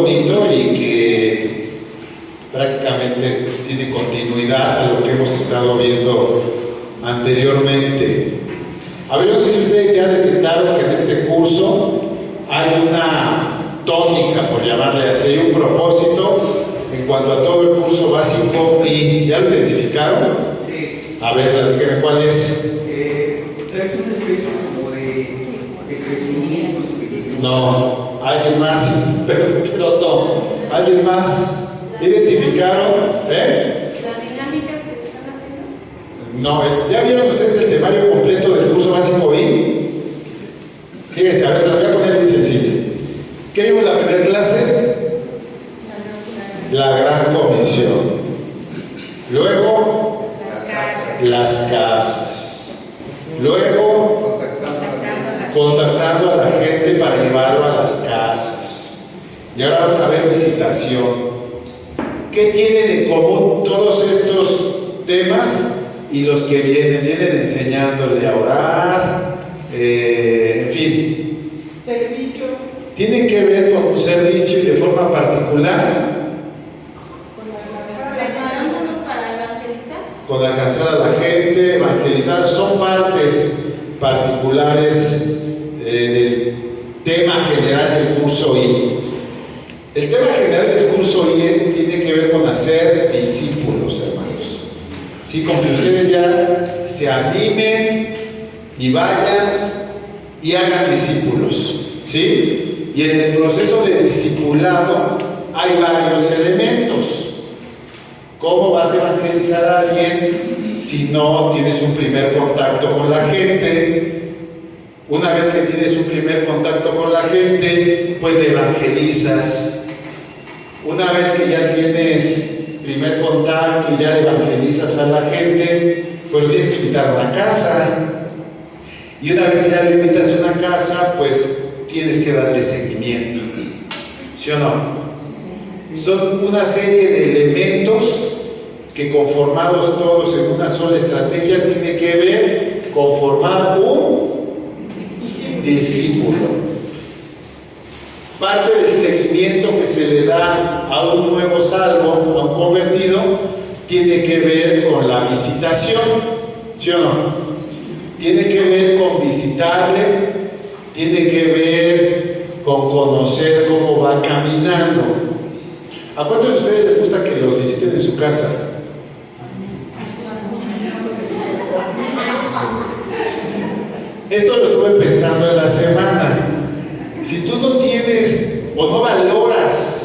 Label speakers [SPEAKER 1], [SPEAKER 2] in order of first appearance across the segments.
[SPEAKER 1] bonito y que prácticamente tiene continuidad a lo que hemos estado viendo anteriormente. A ver, no sé si ustedes ya detectaron que en este curso hay una tónica, por llamarle así, hay un propósito en cuanto a todo el curso básico. ¿Y ya lo identificaron?
[SPEAKER 2] Sí.
[SPEAKER 1] A ver, platíquenme cuál es.
[SPEAKER 2] Es una especie como de crecimiento espiritual.
[SPEAKER 1] No, alguien más, pero no, alguien más. ¿Identificaron?
[SPEAKER 3] Las dinámicas que están haciendo.
[SPEAKER 1] No, ¿ya vieron ustedes el temario completo del curso básico I? Fíjense, a ver, se lo voy a poner muy sencillo. ¿Qué vimos en la primera clase? La gran comisión. Luego, las casas. Luego, contactando a la gente para llevarlo a las casas. Y ahora vamos a ver visitación. ¿Qué tienen en común todos estos temas y los que vienen enseñándole a orar, en fin?
[SPEAKER 4] Servicio.
[SPEAKER 1] Tienen que ver con un servicio y de forma particular
[SPEAKER 3] Preparándonos para evangelizar.
[SPEAKER 1] con alcanzar a la gente, evangelizar, son partes particulares del tema general del curso I. El tema general del curso I tiene que ver con hacer discípulos, hermanos. Sí, con que ustedes ya se animen y vayan y hagan discípulos, ¿sí? Y en el proceso de discipulado hay varios elementos. ¿Cómo vas a evangelizar a alguien si no tienes un primer contacto con la gente? Una vez que tienes un primer contacto con la gente, pues le evangelizas. Una vez que ya tienes primer contacto y ya le evangelizas a la gente, pues lo tienes que invitar a una casa. Y una vez que ya le invitas a una casa, pues tienes que darle seguimiento. ¿Sí o no? Son una serie de elementos que, conformados todos en una sola estrategia, tiene que ver con formar un discípulo. Parte del seguimiento que se le da a un nuevo salvo, a un convertido, tiene que ver con la visitación, ¿sí o no? Tiene que ver con visitarle, tiene que ver con conocer cómo va caminando. ¿A cuántos de ustedes les gusta que los visiten en su casa? Esto lo estuve pensando en la semana. Si tú no tienes o no valoras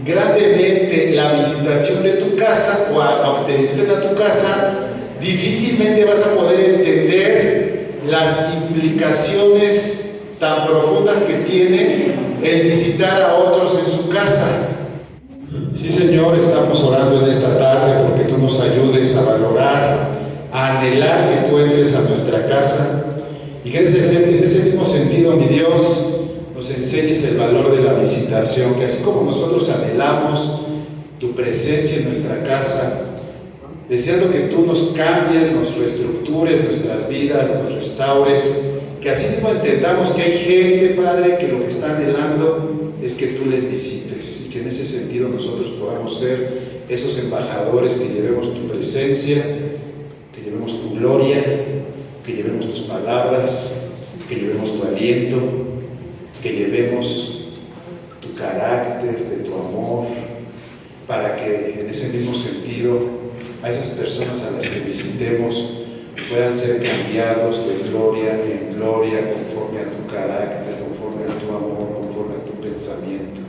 [SPEAKER 1] grandemente la visitación de tu casa, o aunque te visiten a tu casa, difícilmente vas a poder entender las implicaciones tan profundas que tiene el visitar a otros en su casa. Sí, Señor, estamos orando en esta tarde porque tú nos ayudes a valorar, a anhelar que tú entres a nuestra casa y que en ese mismo sentido, mi Dios, nos enseñes el valor de la visitación, que así como nosotros anhelamos tu presencia en nuestra casa, deseando que tú nos cambies, nos reestructures nuestras vidas, nos restaures, que así mismo entendamos que hay gente, Padre, que lo que está anhelando es que tú les visites y que en ese sentido nosotros podamos ser esos embajadores que llevemos tu presencia, que llevemos tu gloria, que llevemos tus palabras, que llevemos tu aliento, que llevemos tu carácter, de tu amor, para que en ese mismo sentido a esas personas a las que visitemos puedan ser cambiados de gloria en gloria, conforme a tu carácter, conforme a tu amor, conforme a tu pensamiento.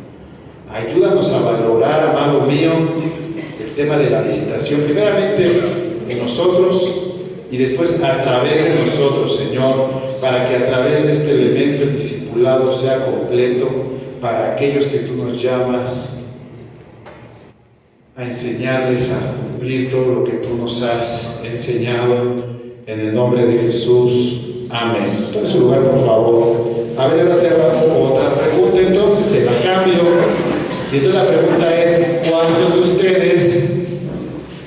[SPEAKER 1] Ayúdanos a valorar, amado mío, el tema de la visitación, primeramente en nosotros y después a través de nosotros, Señor, para que a través de este elemento el discipulado sea completo para aquellos que tú nos llamas a enseñarles a cumplir todo lo que tú nos has enseñado, en el nombre de Jesús. Amén. Toma su lugar, por favor. A ver, ahora te hago otra pregunta, entonces te la cambio. Y entonces la pregunta es: ¿cuántos de ustedes,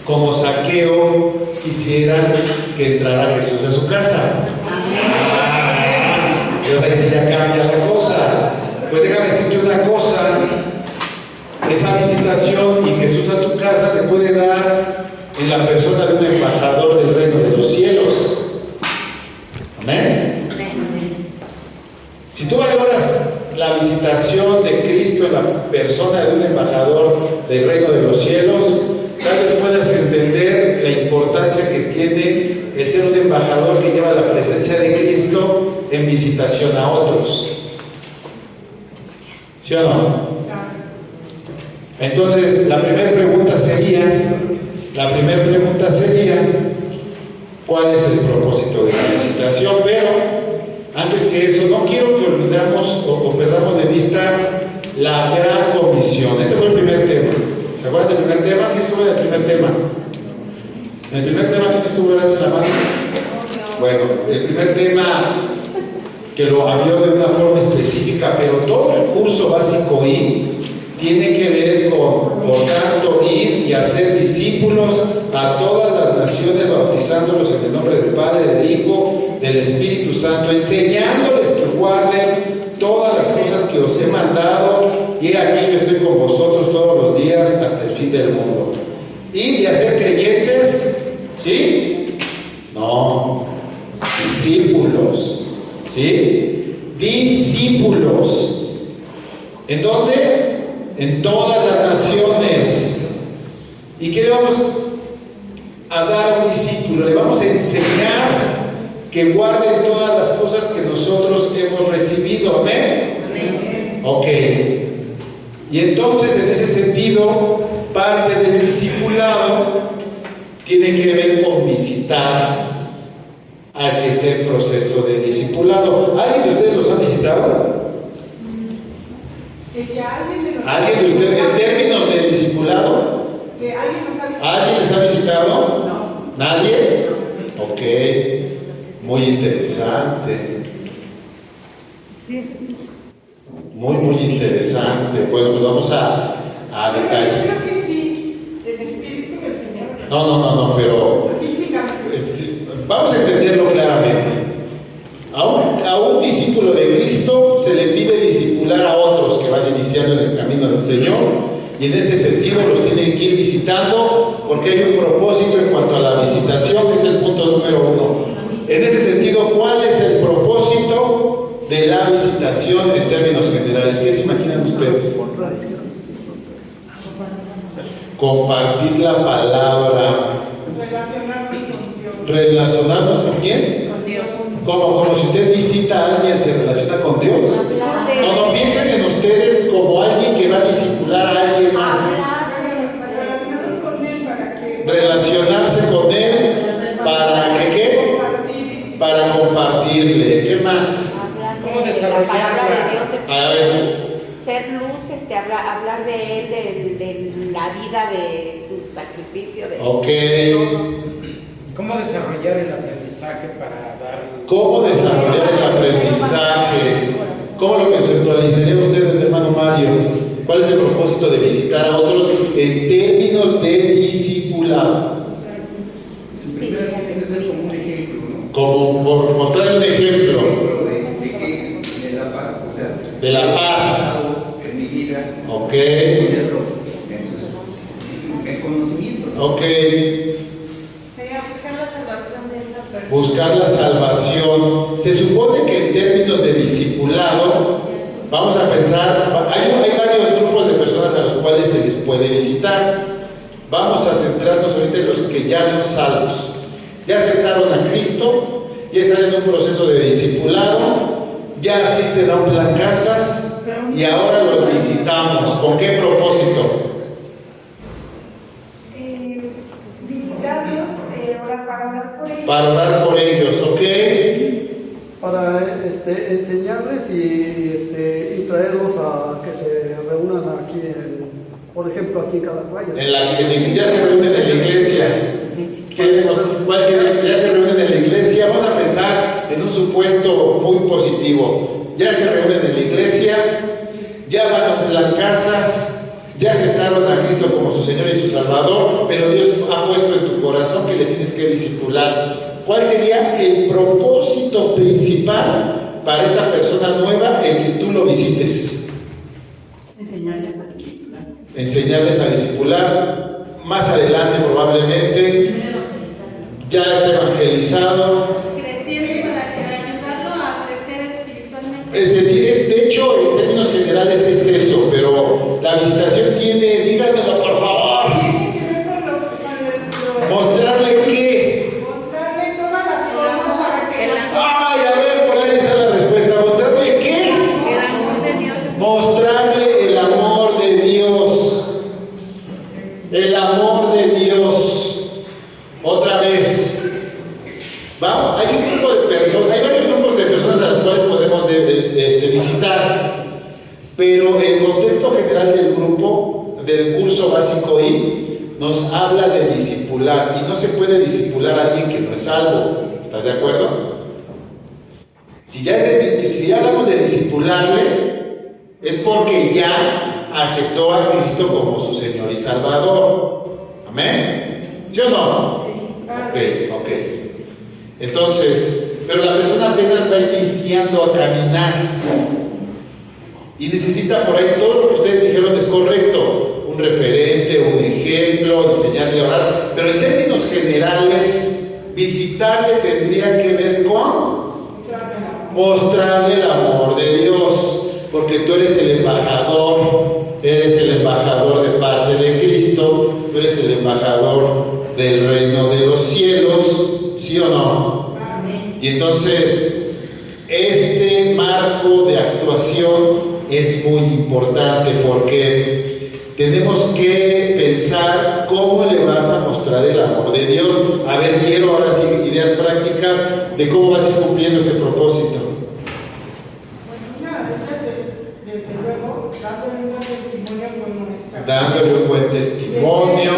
[SPEAKER 1] como Zaqueo, quisieran que entrara Jesús a su casa? Dios ahí sí ya cambia la cosa. Pues déjame decirte una cosa: la persona de un embajador del reino de los cielos, tal vez puedas entender la importancia que tiene el ser un embajador que lleva la presencia de Cristo en visitación a otros. ¿Sí o no? Entonces, la primera pregunta sería, ¿cuál es el propósito de la visitación? Pero, antes que eso, no quiero que olvidamos o perdamos de vista la gran comisión. Este fue el primer tema. ¿Se acuerdan del primer tema? ¿Quién estuvo en el primer tema? ¿En el primer tema quién estuvo? ¿Levante la mano? Bueno, el primer tema que lo habló de una forma específica, pero todo el curso básico I tiene que ver con, por tanto, ir y hacer discípulos a todas las naciones, bautizándolos en el nombre del Padre, del Hijo, del Espíritu Santo, enseñándoles que guarden todas las cosas que os he mandado, y aquí yo estoy con vosotros todos los días hasta el fin del mundo. ¿Y hacer creyentes? ¿Sí? No, discípulos. ¿Sí? Discípulos. ¿En dónde? En todas las naciones. ¿Y qué le vamos a dar a un discípulo? Le vamos a enseñar que guarde todas las cosas que nosotros hemos recibido. ¿Amén? Amén. Ok. Y entonces, en ese sentido, parte del discipulado tiene que ver con visitar al que esté en proceso de discipulado. ¿Alguien de ustedes los ha visitado? ¿Alguien de ustedes, en términos de discipulado? ¿Alguien les ha visitado? No. ¿Nadie? Ok. Muy interesante.
[SPEAKER 4] Sí.
[SPEAKER 1] Muy interesante. Bueno, pues vamos a detalle.
[SPEAKER 4] Yo creo que sí, el Espíritu del Señor.
[SPEAKER 1] No, pero vamos a entenderlo claramente. A un discípulo de Cristo se le pide discipular a otros que van iniciando en el camino del Señor, y en este sentido los tienen que ir visitando, porque hay un propósito en cuanto a la visitación, que es el punto número 1. En ese sentido, ¿cuál es el propósito de la visitación en términos generales? ¿Qué se imaginan ustedes? Compartir la palabra. ¿Relacionarnos con quién?
[SPEAKER 4] Con Dios.
[SPEAKER 1] Como si usted visita a alguien, ¿se relaciona con Dios? No piensen en ustedes como alguien que va a discipular a alguien más. Relacionarse con Él, ¿para que qué? Para compartirle. ¿Qué más?
[SPEAKER 4] ¿Cómo desarrollar
[SPEAKER 5] la palabra de Dios?
[SPEAKER 1] A ver.
[SPEAKER 5] Ser luz, hablar de Él, de la vida, de su sacrificio.
[SPEAKER 1] Ok.
[SPEAKER 2] ¿Cómo desarrollar el aprendizaje para dar?
[SPEAKER 1] ¿Cómo desarrollar el aprendizaje? ¿Cómo lo conceptualizaría usted, hermano Mario? ¿Cuál es el propósito de visitar a otros en términos de discipulado?
[SPEAKER 2] Primero tiene que ser como un ejemplo, ¿no?
[SPEAKER 1] Como por mostrar un ejemplo
[SPEAKER 2] De la paz, o sea,
[SPEAKER 1] de la paz.
[SPEAKER 2] En mi vida.
[SPEAKER 1] Ok.
[SPEAKER 2] Ponerlo en conocimiento.
[SPEAKER 1] Ok.
[SPEAKER 3] Buscar la salvación de esa persona.
[SPEAKER 1] Buscar la salvación. Se supone que en términos de discipulado, vamos a pensar, hay varios grupos de personas a los cuales se les puede visitar. Vamos a centrarnos ahorita en los que ya son salvos. Ya aceptaron a Cristo, ya están en un proceso de discipulado, ya asisten a un plan casas y ahora los visitamos. ¿Con qué propósito?
[SPEAKER 6] Visitarlos, para orar por ellos.
[SPEAKER 1] Para orar por ellos, ¿ok?
[SPEAKER 7] Para enseñarles y traerlos a que se reúnan aquí, por ejemplo, aquí en Calacuaya.
[SPEAKER 1] Ya se reúnen en la iglesia. Ya se reúnen en la iglesia. Vamos a pensar en un supuesto muy positivo. Ya se reúnen en la iglesia, ya van a plan casas, ya aceptaron a Cristo como su Señor y su Salvador, pero Dios ha puesto en tu corazón que le tienes que discipular. ¿Cuál sería el propósito principal para esa persona nueva en que tú lo visites? Enseñarles a discipular. Más adelante probablemente ya está evangelizado.
[SPEAKER 3] Creciendo para ayudarlo a crecer espiritualmente.
[SPEAKER 1] Es decir, de hecho, en términos generales es eso, pero pero la visitación tiene, díganmelo por favor.
[SPEAKER 4] Tiene que ver con lo
[SPEAKER 1] ¿Mostrarle qué?
[SPEAKER 4] mostrarle todas las cosas para que
[SPEAKER 1] ¡Ay, a ver, por ahí está la respuesta! ¿Mostrarle qué?
[SPEAKER 3] El amor de Dios es
[SPEAKER 1] Mostrarle el amor de Dios. El amor de Dios. Otra vez. Vamos, hay un grupo de personas, hay varios grupos de personas a las cuales podemos visitar, pero el contexto general del grupo, del curso básico I, nos habla de discipular, y no se puede discipular a alguien que no es salvo. ¿Estás de acuerdo? Si ya hablamos de discipularle, es porque ya aceptó a Cristo como su Señor y Salvador. ¿Amén? ¿Sí o no? Ok. Entonces, pero la persona apenas va iniciando a caminar y necesita por ahí todo lo que ustedes dijeron es correcto, un referente, un ejemplo, enseñarle a orar, pero en términos generales, visitarle tendría que ver con mostrarle el amor de Dios, porque tú eres el embajador de parte de Cristo, tú eres el embajador del reino de los cielos, ¿sí o no?
[SPEAKER 3] Amén.
[SPEAKER 1] Y entonces, este marco de actuación es muy importante porque tenemos que pensar cómo le vas a mostrar el amor de Dios. A ver, quiero ahora sí ideas prácticas de cómo vas a ir cumpliendo este propósito.
[SPEAKER 4] una de ellas es, desde luego, dándole un buen testimonio con nuestra
[SPEAKER 1] Dándole un buen testimonio.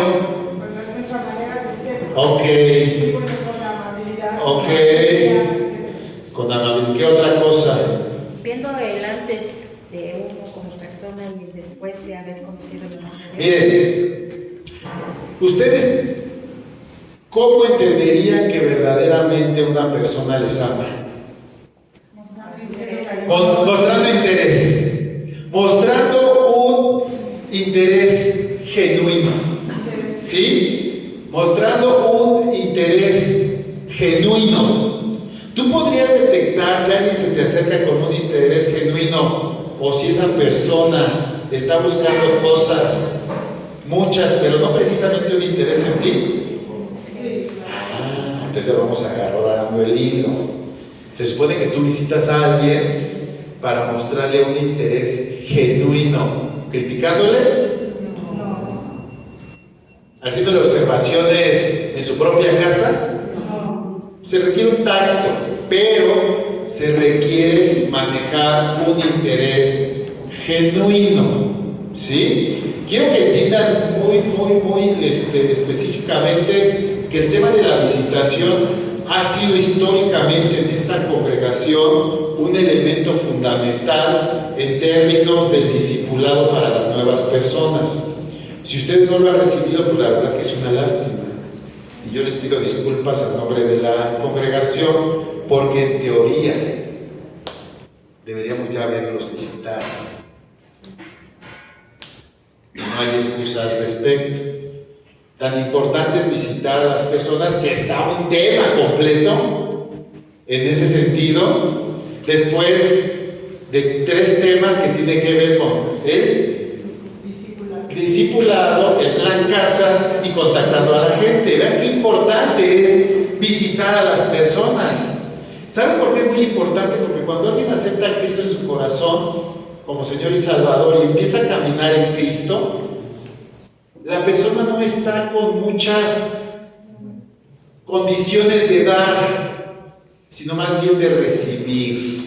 [SPEAKER 4] con nuestra manera de ser.
[SPEAKER 1] Ok.
[SPEAKER 4] Y bueno, con la amabilidad.
[SPEAKER 1] Ok.
[SPEAKER 4] etcétera.
[SPEAKER 1] Con amabilidad. ¿Qué otra cosa?
[SPEAKER 3] Viendo el antes de uno como persona y el después de haber conocido el amor de Dios.
[SPEAKER 1] Miren, ustedes, ¿cómo entenderían que verdaderamente una persona les ama? Mostrando interés. Mostrando un interés genuino. ¿Sí? Mostrando un interés genuino. Tú podrías detectar si alguien se te acerca con un interés genuino o si esa persona está buscando cosas, muchas, pero no precisamente un interés en ti. Entonces ya vamos agarrando el hilo. Se supone que tú visitas a alguien para mostrarle un interés genuino, criticándole, haciéndole observaciones en su propia casa. Se requiere un tacto, pero se requiere manejar un interés genuino, ¿sí? Quiero que entiendan muy específicamente que el tema de la visitación ha sido históricamente en esta congregación un elemento fundamental en términos del discipulado para las nuevas personas. Si ustedes no lo han recibido, pues la verdad que es una lástima. Y yo les pido disculpas a nombre de la congregación, porque en teoría deberíamos ya haberlos visitado. No hay excusa al respecto. Tan importante es visitar a las personas que está un tema completo en ese sentido, después de 3 temas que tienen que ver con el discipulado, el plan casas y contactando a la gente. Vean qué importante es visitar a las personas. ¿Saben por qué es muy importante? Porque cuando alguien acepta a Cristo en su corazón como Señor y Salvador y empieza a caminar en Cristo, la persona no está con muchas condiciones de dar, sino más bien de recibir.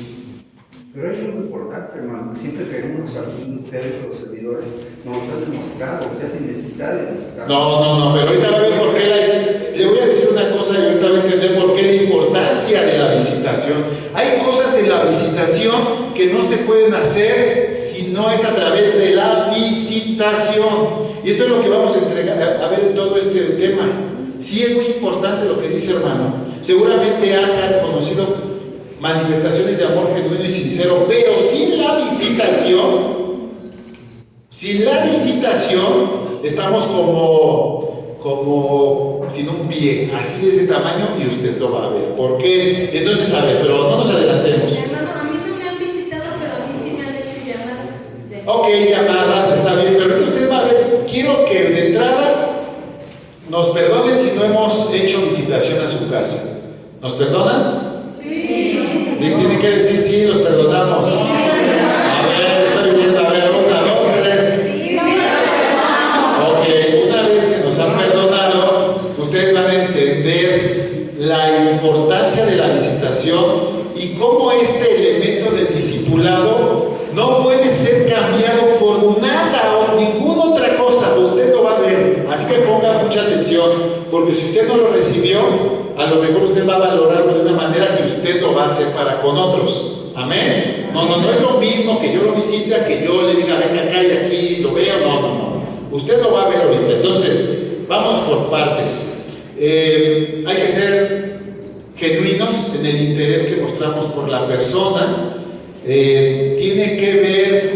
[SPEAKER 2] Pero hay algo importante, hermano, que siempre que vemos aquí, ustedes, los servidores, nos han demostrado, o sea, sin necesidad de buscar.
[SPEAKER 1] No, pero ahorita va a ver por qué le voy a decir una cosa y ahorita va a entender por qué la importancia de la visitación. Hay cosas en la visitación que no se pueden hacer si no es a través de la visitación. Y esto es lo que vamos a ver en todo este tema. Sí es muy importante lo que dice, hermano. Seguramente han conocido manifestaciones de amor genuino y sincero, pero sin la visitación, estamos como sin un pie, así de ese tamaño, y usted lo va a ver. ¿Por qué? Entonces, a ver, pero no nos adelantemos.
[SPEAKER 3] Hermano, a mí no me han visitado, pero a mí sí me han hecho llamadas.
[SPEAKER 1] Ok, llamadas, está perdonan?
[SPEAKER 4] Sí.
[SPEAKER 1] Tienen que decir sí, los perdonamos. A ver, estoy viendo, a ver, 1, 2, 3. Ok, una vez que nos han perdonado, ustedes van a entender la importancia de la visitación y cómo este elemento del discipulado no puede ser cambiado por nada o ninguna otra cosa. Usted lo va a ver, así que ponga mucha atención, porque si usted no lo recibió, a lo mejor usted va a valorarlo de una manera que usted lo va a hacer para con otros. Amén. No es lo mismo que yo lo visite a que yo le diga, venga acá y aquí lo veo. No. Usted lo va a ver ahorita. Entonces, vamos por partes. Hay que ser genuinos en el interés que mostramos por la persona. Tiene que ver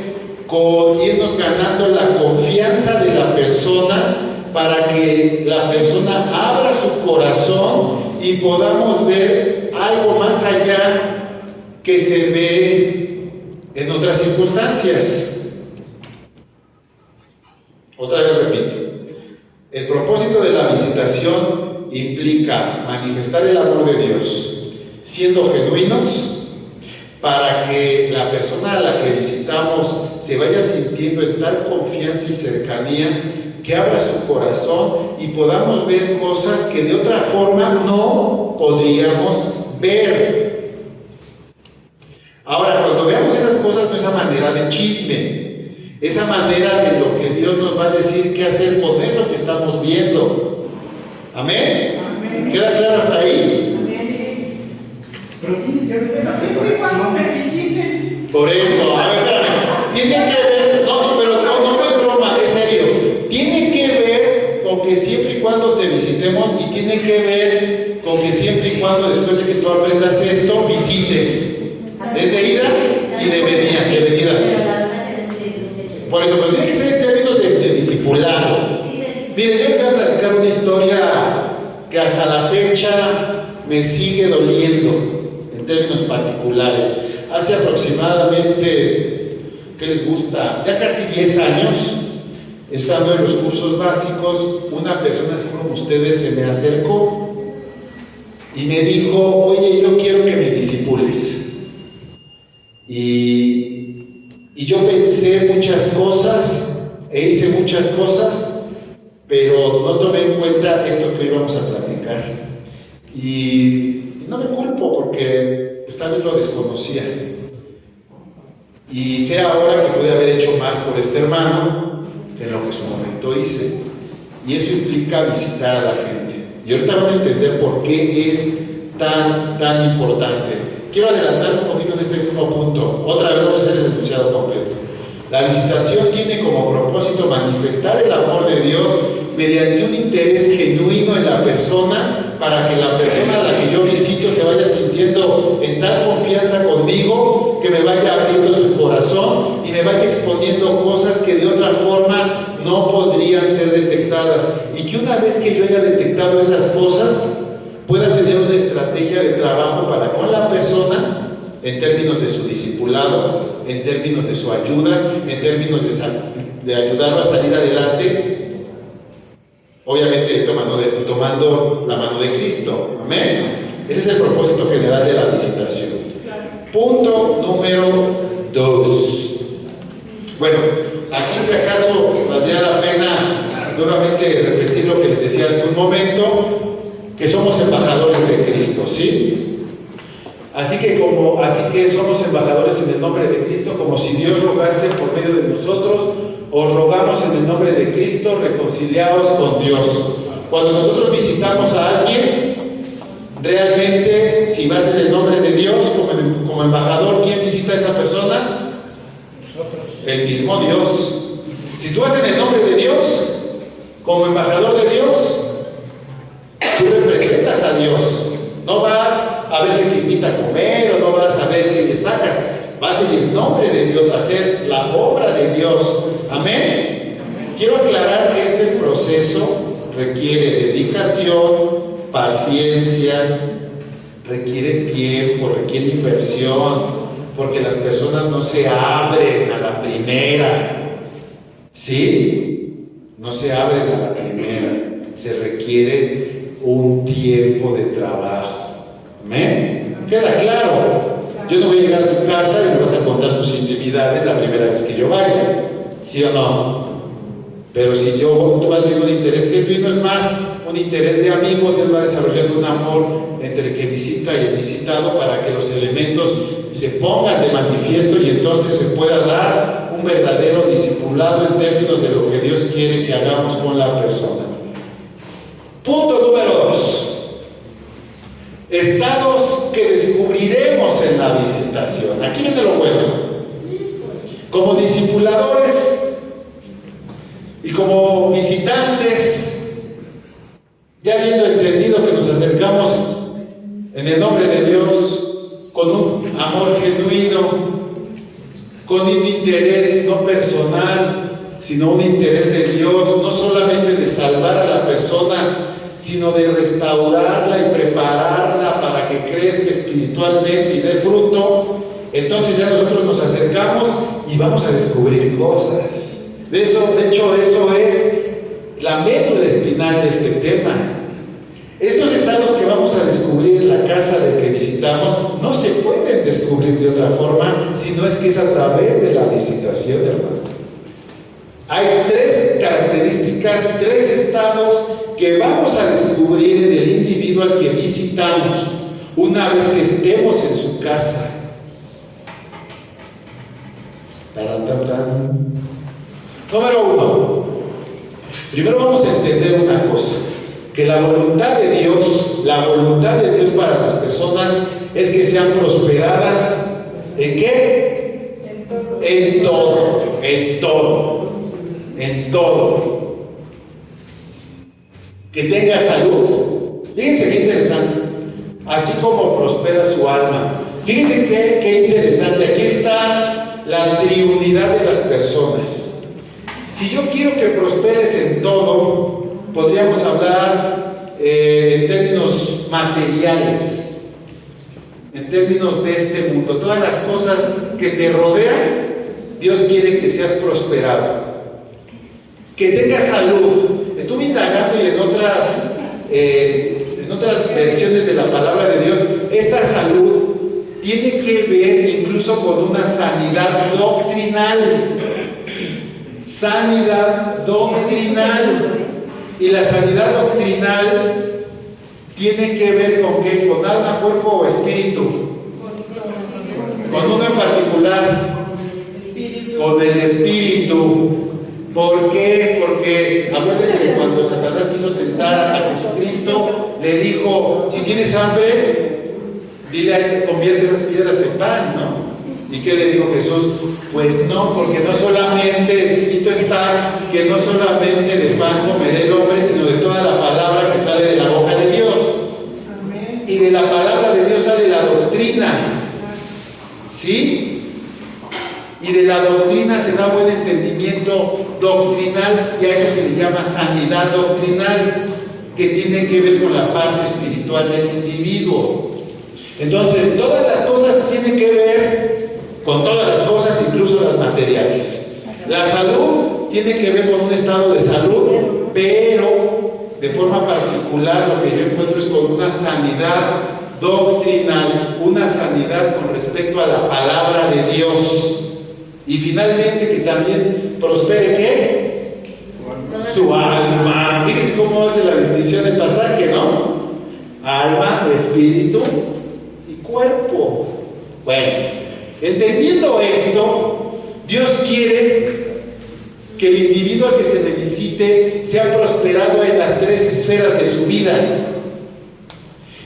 [SPEAKER 1] con irnos ganando la confianza de la persona para que la persona abra su corazón y podamos ver algo más allá que se ve en otras circunstancias. Otra vez repito, el propósito de la visitación implica manifestar el amor de Dios, siendo genuinos, para que la persona a la que visitamos se vaya sintiendo en tal confianza y cercanía que abra su corazón y podamos ver cosas que de otra forma no podríamos ver. Ahora, cuando veamos esas cosas, no es a manera de chisme, es a manera de lo que Dios nos va a decir qué hacer con eso que estamos viendo. ¿Amén?
[SPEAKER 4] Amén.
[SPEAKER 1] ¿Queda claro hasta ahí?
[SPEAKER 2] Pero tiene que ver
[SPEAKER 4] Pero siempre y cuando me visiten.
[SPEAKER 1] Por eso, a ver, espérame. Tiene que ver, pero no es broma, es serio. Tiene que ver con que siempre y cuando te visitemos, y tiene que ver con que siempre y cuando después de que tú aprendas esto, visites. Es de ida y de venida. Por eso, pero tiene que ser en términos de discipulado. Mire, yo les voy a platicar una historia que hasta la fecha me sigue doliendo en términos particulares. Hace aproximadamente, ¿qué les gusta? Ya casi 10 años, estando en los cursos básicos, una persona así como ustedes se me acercó y me dijo, oye, yo quiero que me discipules. Y yo pensé muchas cosas e hice muchas cosas, pero no tomé en cuenta esto que hoy vamos a platicar. Y no me culpo porque pues, tal vez lo desconocía. Y sé ahora que pude haber hecho más por este hermano que lo que en su momento hice. Y eso implica visitar a la gente. Y ahorita van a entender por qué es tan importante. Quiero adelantar un poquito en este mismo punto. Otra vez vamos a hacer el enunciado completo. La visitación tiene como propósito manifestar el amor de Dios mediante un interés genuino en la persona, para que la persona a la que yo visito se vaya sintiendo en tal confianza conmigo que me vaya abriendo su corazón y me vaya exponiendo cosas que de otra forma no podrían ser detectadas, y que una vez que yo haya detectado esas cosas pueda tener una estrategia de trabajo para con la persona en términos de su discipulado, en términos de su ayuda, en términos de ayudarlo a salir adelante, obviamente tomando la mano de Cristo. Amén. Ese es el propósito general de la visitación. Punto número 2. Bueno, aquí si acaso valdría la pena nuevamente repetir lo que les decía hace un momento, que somos embajadores de Cristo, ¿sí? Así que somos embajadores en el nombre de Cristo, como si Dios rogase por medio de nosotros. Os rogamos en el nombre de Cristo, reconciliaos con Dios. Cuando nosotros visitamos a alguien, realmente, si vas en el nombre de Dios como embajador, ¿quién visita a esa persona? Nosotros. El mismo Dios. Si tú vas en el nombre de Dios, como embajador de Dios, tú representas a Dios. No vas a ver quién te invita a comer, o no vas a ver quién le sacas. Vas en el nombre de Dios a hacer la obra de Dios. Amén. Quiero aclarar que este proceso requiere dedicación, paciencia, requiere tiempo, requiere inversión, porque las personas no se abren a la primera. ¿Sí? No se abren a la primera. Se requiere un tiempo de trabajo. ¿Amén? ¿Queda claro? Yo no voy a llegar a tu casa y me vas a contar tus intimidades la primera vez que yo vaya, ¿sí o no? Pero si tú vas viendo un interés genuino, es más, un interés de amigo, Dios va desarrollando un amor entre el que visita y el visitado para que los elementos se pongan de manifiesto y entonces se pueda dar un verdadero discipulado en términos de lo que Dios quiere que hagamos con la persona. Punto número 2. Estados que descubriremos en la visitación. Aquí viene lo bueno. Como discipuladores y como visitantes, ya habiendo entendido que nos acercamos en el nombre de Dios con un amor genuino, con un interés no personal, sino un interés de Dios, no solamente de salvar a la persona, sino de restaurarla y prepararla para que crezca espiritualmente y dé fruto. Entonces ya nosotros nos acercamos y vamos a descubrir cosas. De hecho, eso es la médula espinal de este tema. Estos estados que vamos a descubrir en la casa del que visitamos no se pueden descubrir de otra forma, sino es que es a través de la visitación, hermano. Hay 3 características, 3 estados que vamos a descubrir en el individuo al que visitamos una vez que estemos en su casa. Número 1. Primero vamos a entender una cosa, que la voluntad de Dios para las personas es que sean prosperadas ¿en qué? En todo. Que tenga salud. Fíjense qué interesante. Así como prospera su alma. Fíjense qué interesante. Aquí está la triunidad de las personas. Si yo quiero que prosperes en todo, podríamos hablar en términos materiales, en términos de este mundo. Todas las cosas que te rodean, Dios quiere que seas prosperado. Que tengas salud. Estuve indagando y en otras versiones de la palabra de Dios, esta salud tiene que ver incluso con una sanidad doctrinal. Sanidad doctrinal. Y la sanidad doctrinal tiene que ver con qué, con alma, cuerpo o espíritu. Con uno en particular, con el espíritu. ¿Por qué? Porque acuérdense que cuando Satanás quiso tentar a Jesucristo, le dijo: si tienes hambre, dile a ese, convierte esas piedras en pan, ¿no? ¿Y qué le dijo Jesús? Pues no, porque no solamente escrito está que no solamente de pan comerá el hombre, sino de toda la palabra que sale de la boca de Dios. Amén. Y de la palabra de Dios sale la doctrina, ¿sí? Y de la doctrina se da buen entendimiento doctrinal, y a eso se le llama sanidad doctrinal, que tiene que ver con la parte espiritual del individuo. Entonces, todas las cosas tienen que ver con todas las cosas, incluso las materiales. La salud tiene que ver con un estado de salud, pero de forma particular lo que yo encuentro es con una sanidad doctrinal, una sanidad con respecto a la palabra de Dios. Y finalmente que también prospere ¿qué? Su alma. Fíjense cómo hace la distinción del pasaje, ¿no? Alma, espíritu y cuerpo. Bueno, entendiendo esto, Dios quiere que el individuo al que se le visite sea prosperado en las 3 esferas de su vida.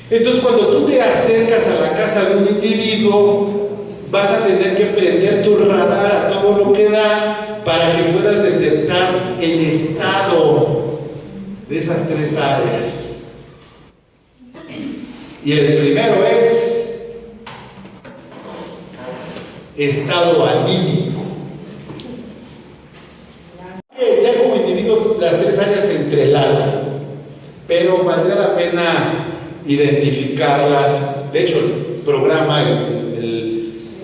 [SPEAKER 1] Entonces, cuando tú te acercas a la casa de un individuo, vas a tener que prender tu radar a todo lo que da para que puedas detectar el estado de esas 3 áreas. Y el primero es estado anímico. Ya como individuo las 3 áreas se entrelazan, pero valdría la pena identificarlas. De hecho, el programa,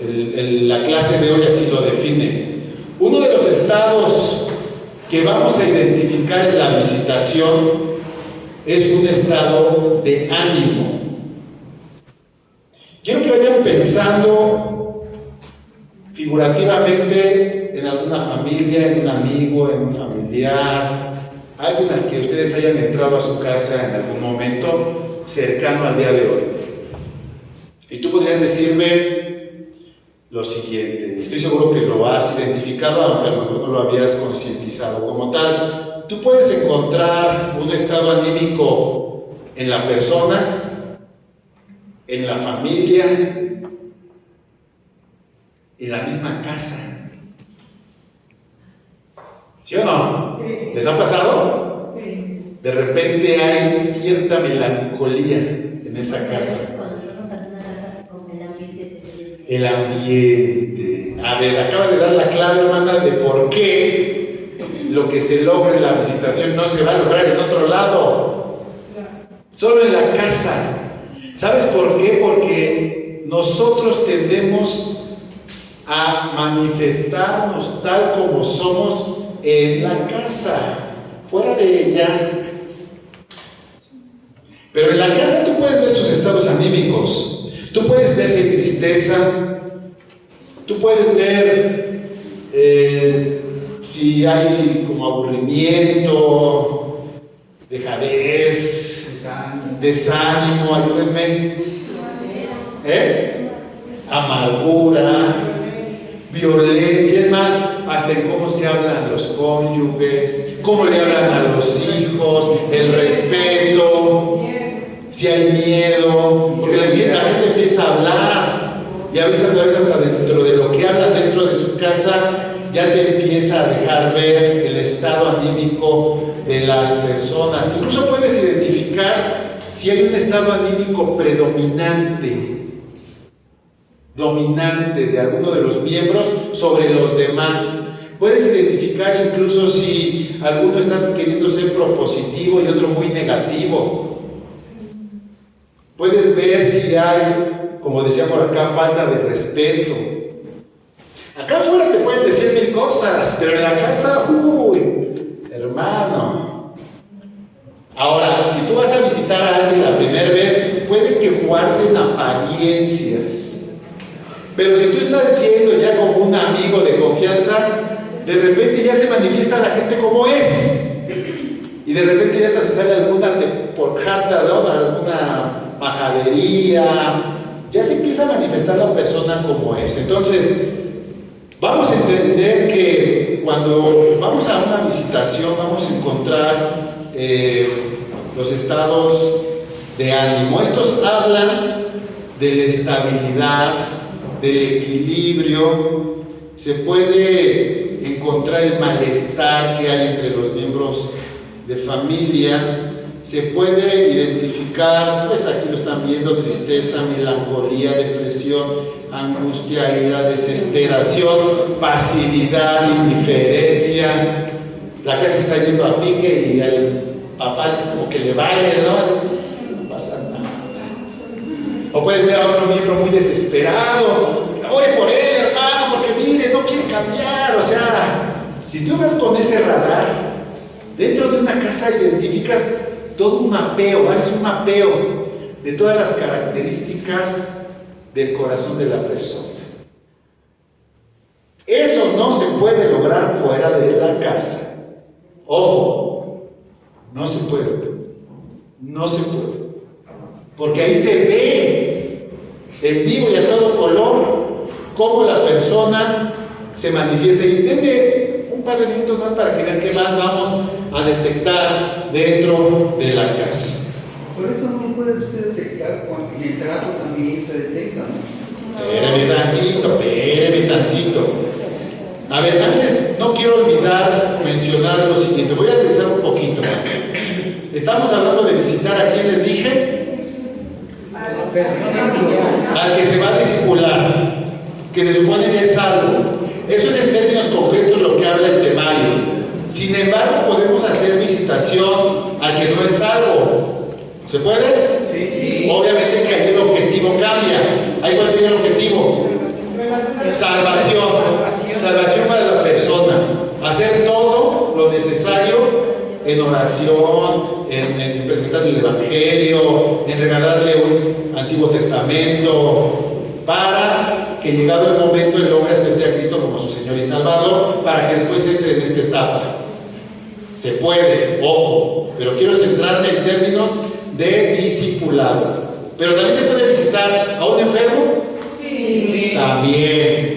[SPEAKER 1] la clase de hoy así lo define. Uno de los estados que vamos a identificar en la visitación es un estado de ánimo. quiero que vayan pensando figurativamente en alguna familia, en un amigo, en un familiar, alguien al que ustedes hayan entrado a su casa en algún momento cercano al día de hoy. Y tú podrías decirme lo siguiente, estoy seguro que lo has identificado, aunque a lo mejor no lo habías concientizado como tal. Tú puedes encontrar un estado anímico en la persona, en la familia, en la misma casa. ¿Sí o no?
[SPEAKER 4] Sí.
[SPEAKER 1] ¿Les ha pasado?
[SPEAKER 4] Sí.
[SPEAKER 1] De repente hay cierta melancolía en esa casa.
[SPEAKER 3] Cuando fuimos a una casa con el ambiente.
[SPEAKER 1] El ambiente. A ver, acabas de dar la clave, hermana, de por qué lo que se logra en la visitación no se va a lograr en otro lado. Solo en la casa. ¿Sabes por qué? Porque nosotros tendemos a manifestarnos tal como somos en la casa, fuera de ella. Pero en la casa tú puedes ver sus estados anímicos, tú puedes ver si hay tristeza, tú puedes ver si hay como aburrimiento, dejadez, desánimo, ayúdenme, amargura, violencia, es más, hasta en cómo se hablan los cónyuges, cómo le hablan a los hijos, el respeto, si hay miedo, porque la gente empieza a hablar, y a veces hasta dentro de lo que habla dentro de su casa, ya te empieza a dejar ver el estado anímico de las personas. Incluso puedes identificar si hay un estado anímico dominante de alguno de los miembros sobre los demás. Puedes identificar incluso si alguno está queriendo ser propositivo y otro muy negativo. Puedes ver si hay, como decía por acá, falta de respeto. Acá afuera te pueden decir mil cosas, pero en la casa, hermano. Ahora, si tú vas a visitar a alguien la primera vez, puede que guarden apariencias. Pero si tú estás yendo ya como un amigo de confianza, de repente ya se manifiesta la gente como es. Y de repente ya hasta se sale alguna porjata, ¿no? Alguna majadería. Ya se empieza a manifestar la persona como es. Entonces, vamos a entender que cuando vamos a una visitación vamos a encontrar los estados de ánimo. Estos hablan de la estabilidad, del equilibrio. Se puede encontrar el malestar que hay entre los miembros de familia. Se puede identificar, pues aquí lo están viendo, tristeza, melancolía, depresión, angustia, ira, desesperación, pasividad, indiferencia. La casa está yendo a pique y al papá como que le vale, ¿no? No pasa nada. O puedes ver a otro miembro muy desesperado. Ore por él, hermano, porque mire, no quiere cambiar. O sea, si tú vas con ese radar, dentro de una casa identificas todo un mapeo, haces un mapeo de todas las características del corazón de la persona. Eso no se puede lograr fuera de la casa. Ojo, no se puede. No se puede. Porque ahí se ve en vivo y a todo color cómo la persona se manifiesta. Y denme un par de minutos más para que vean qué más vamos a detectar dentro de la casa.
[SPEAKER 2] Por eso no puede usted detectar cuando en el trato también se detecta, ¿no?
[SPEAKER 1] Espérame tantito. A ver, antes no quiero olvidar mencionar lo siguiente. Voy a regresar un poquito. Estamos hablando de visitar a quién les dije. Al que se va a discipular, que se supone que es salvo. Eso es en términos concretos lo que habla el temario. Sin embargo, podemos hacer visitación al que no es salvo. ¿Se puede?
[SPEAKER 2] Sí.
[SPEAKER 1] Obviamente que ahí el objetivo cambia. ¿Ahí cuál sería el objetivo? Salvación. Salvación para la persona. Hacer todo lo necesario en oración, en presentarle el Evangelio, en regalarle un Antiguo Testamento, para que llegado el momento él logre aceptar a Cristo como su Señor y Salvador, para que después entre en esta etapa. Se puede, ojo, pero quiero centrarme en términos de discipulado. Pero también se puede visitar a un enfermo.
[SPEAKER 4] Sí.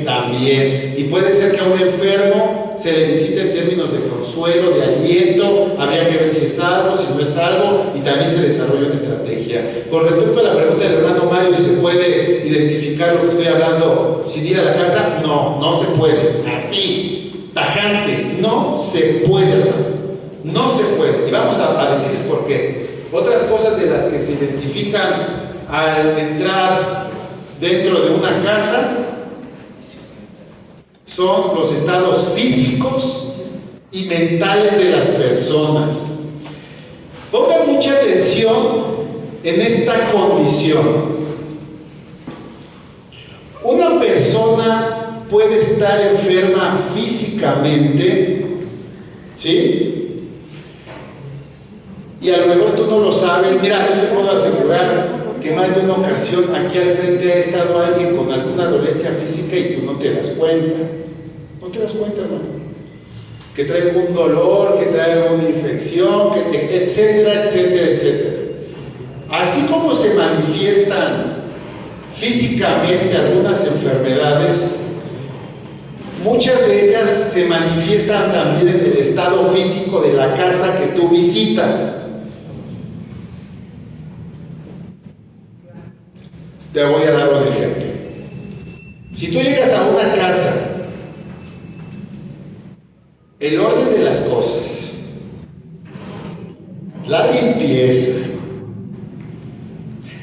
[SPEAKER 1] También. Y puede ser que a un enfermo se le visite en términos de consuelo, de aliento. Habría que ver si es salvo, si no es salvo, y también se desarrolla una estrategia. Con respecto a la pregunta del hermano Mario, si se puede identificar lo que estoy hablando sin ir a la casa, no se puede. Así, tajante, no se puede, hermano. No se puede. Y vamos a decirles por qué. Otras cosas de las que se identifican al entrar dentro de una casa son los estados físicos y mentales de las personas. Pongan mucha atención en esta condición. Una persona puede estar enferma físicamente, ¿sí? Y a lo mejor tú no lo sabes. Mira, yo te puedo asegurar que más de una ocasión aquí al frente ha estado alguien con alguna dolencia física y tú no te das cuenta. No te das cuenta, hermano. Que trae un dolor, que trae una infección, etcétera. Así como se manifiestan físicamente algunas enfermedades, muchas de ellas se manifiestan también en el estado físico de la casa que tú visitas. Te voy a dar un ejemplo. Si tú llegas a una casa, el orden de las cosas, la limpieza,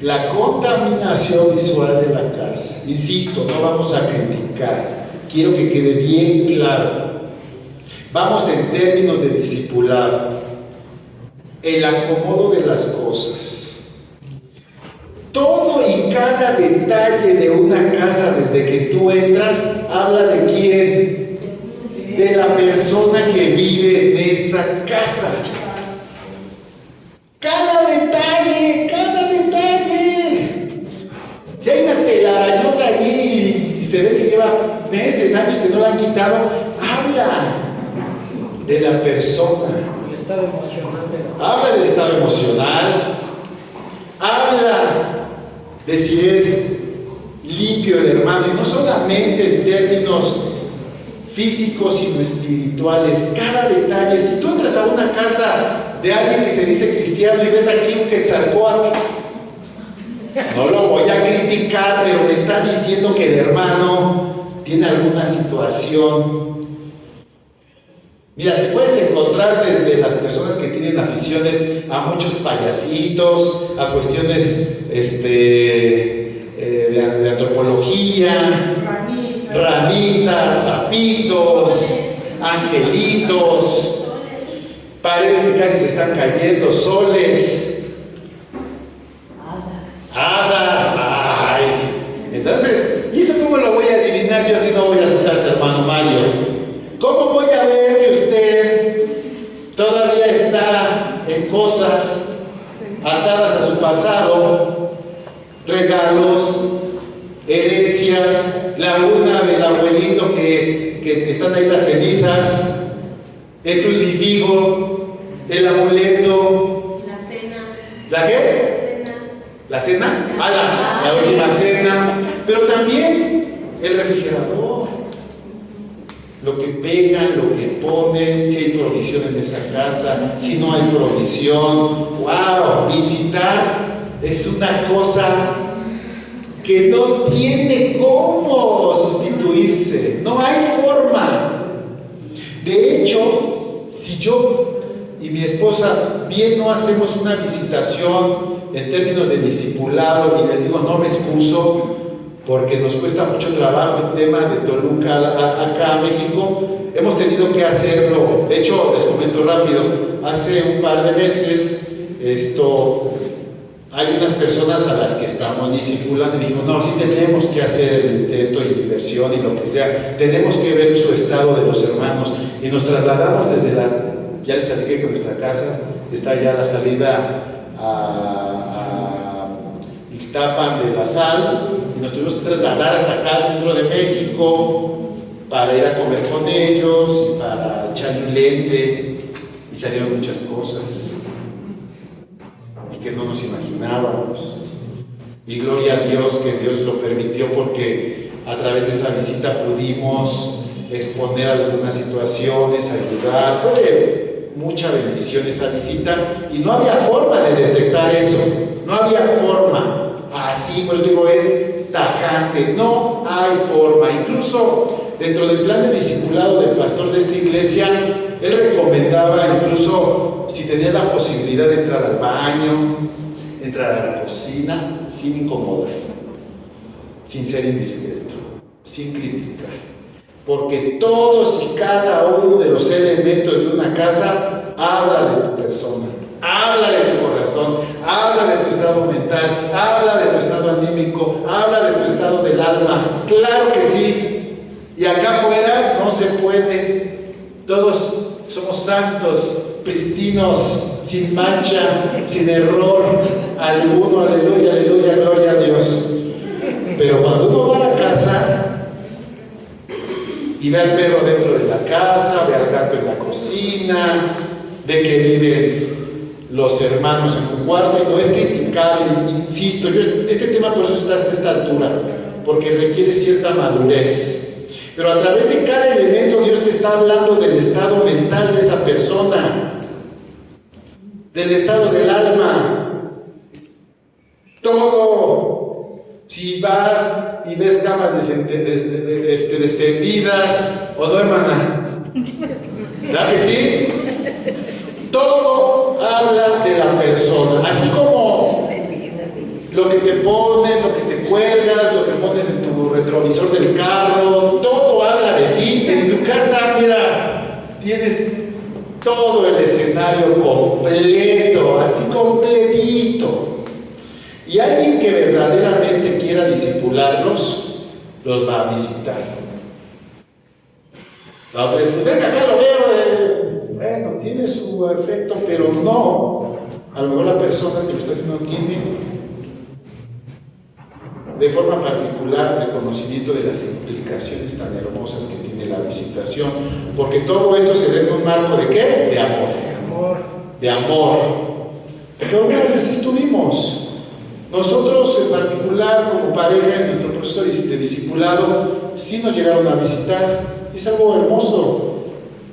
[SPEAKER 1] la contaminación visual de la casa, insisto, no vamos a criticar, quiero que quede bien claro, vamos en términos de discipulado, el acomodo de las cosas. Todo y cada detalle de una casa desde que tú entras habla de quién, de la persona que vive en esa casa. Cada detalle. Si hay una telarañota allí y se ve que lleva meses, años que no la han quitado, habla de la persona.
[SPEAKER 8] El estado emocional.
[SPEAKER 1] Habla del estado emocional. Habla de si es limpio el hermano, y no solamente en términos físicos sino espirituales. Cada detalle. Si tú entras a una casa de alguien que se dice cristiano y ves aquí un Quetzalcóatl, no lo voy a criticar, pero me está diciendo que el hermano tiene alguna situación. Mira, te puedes encontrar desde las personas que tienen aficiones a muchos payasitos, a cuestiones de antropología, ranitas, sapitos, angelitos, paredes que casi se están cayendo, soles, hadas. Ay, entonces, ¿y eso cómo lo voy a adivinar yo si no voy a su casa, hermano Mario? ¿Cómo voy a ver que usted todavía está en cosas atadas a su pasado, regalos, herencias, la urna del abuelito que están ahí las cenizas, el crucifijo, el amuleto,
[SPEAKER 3] La cena.
[SPEAKER 1] ¿la qué? ¿La cena? La última cena, pero también el refrigerador, lo que pegan, lo que ponen, si hay provisión en esa casa, si no hay provisión. ¡Wow! Visitar es una cosa que no tiene cómo sustituirse, no hay forma. De hecho, si yo y mi esposa bien no hacemos una visitación en términos de discipulado, y les digo, no me excuso, porque nos cuesta mucho trabajo el tema de Toluca acá a México, hemos tenido que hacerlo. De hecho, les comento rápido, hace un par de meses hay unas personas a las que estamos discipulando y digo, no, sí tenemos que hacer el intento y inversión y lo que sea, tenemos que ver su estado de los hermanos, y nos trasladamos desde la Ya les platiqué que nuestra casa está ya a la salida a Ixtapan de la Sal, y nos tuvimos que trasladar hasta acá al centro de México para ir a comer con ellos y para echarle un lente, y salieron muchas cosas y que no nos imaginábamos. Y gloria a Dios que Dios lo permitió, porque a través de esa visita pudimos exponer algunas situaciones, ayudar. Fue de mucha bendición esa visita, y no había forma de detectar eso, no había forma. Así, pues digo, es tajante, no hay forma. Incluso dentro del plan de discipulado del pastor de esta iglesia, él recomendaba, incluso si tenía la posibilidad de entrar al baño, entrar a la cocina, sin incomodar, sin ser indiscreto, sin criticar, porque todos y cada uno de los elementos de una casa habla de tu persona, habla de tu corazón, habla de tu estado mental, habla de tu estado anímico, habla de tu estado del alma. Claro que sí. Y acá afuera no se puede. Todos somos santos, pristinos, sin mancha, sin error alguno. Aleluya, aleluya, gloria a Dios. Pero cuando uno va a la casa y ve al perro dentro de la casa, ve al gato en la cocina, ve que viven los hermanos en un cuarto, y no es criticable, insisto, este tema por eso está hasta esta altura, porque requiere cierta madurez. Pero a través de cada elemento Dios te está hablando del estado mental de esa persona, del estado del alma. Todo. Si vas y ves camas descendidas, ¿o no, hermana? ¿Verdad que sí? Todo habla de la persona, así como lo que te pones, lo que te cuelgas, lo que pones en tu retrovisor del carro, todo habla de ti. En tu casa, mira, tienes todo el escenario completo, así completito. Y alguien que verdaderamente quiera discipularlos, los va a visitar. La otra es, pues venga, acá lo veo, bueno, tiene su efecto, pero no. A lo mejor la persona que lo está haciendo tiene de forma particular reconocimiento de las implicaciones tan hermosas que tiene la visitación, porque todo esto se ve en un marco ¿de qué? De amor. De amor. Porque algunas veces estuvimos. Nosotros en particular, como pareja, en nuestro proceso de discipulado, sí nos llegaron a visitar. Es algo hermoso.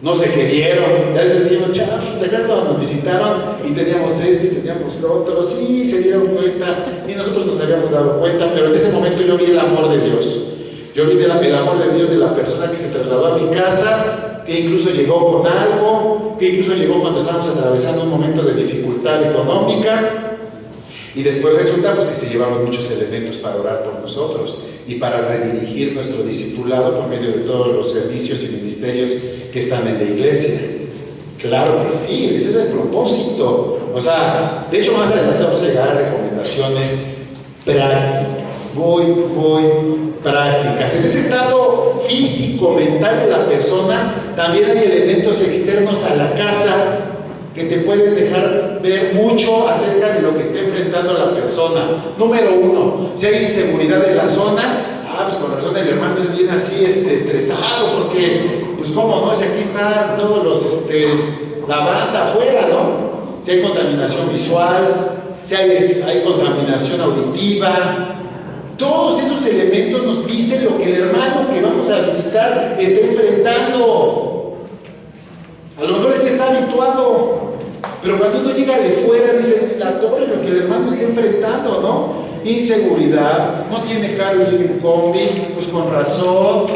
[SPEAKER 1] No se querieron, ya les dijimos, ¿te acuerdas cuando nos visitaron y teníamos esto y teníamos lo otro? Sí, se dieron cuenta, y nosotros nos habíamos dado cuenta, pero en ese momento yo vi el amor de Dios. Yo vi el amor de Dios de la persona que se trasladó a mi casa, que incluso llegó con algo, que incluso llegó cuando estábamos atravesando un momento de dificultad económica, y después resulta pues, que se llevaron muchos elementos para orar por nosotros y para redirigir nuestro discipulado por medio de todos los servicios y ministerios que están en la iglesia. Claro que sí, ese es el propósito. O sea, de hecho más adelante vamos a llegar a recomendaciones prácticas, muy prácticas. En ese estado físico, mental de la persona, también hay elementos externos a la casa que te pueden dejar ver mucho acerca de lo que está enfrentando la persona. Número uno, si hay inseguridad en la zona, pues con razón el hermano es bien así estresado, porque pues cómo no, si aquí están todos los la banda afuera, ¿no? Si hay contaminación visual, si hay contaminación auditiva, todos esos elementos nos dicen lo que el hermano que vamos a visitar está enfrentando. A lo mejor él ya está habituado, pero cuando uno llega de fuera dice, la torre, lo que el hermano está enfrentando, ¿no? Inseguridad, no tiene carro y en combi, pues con razón,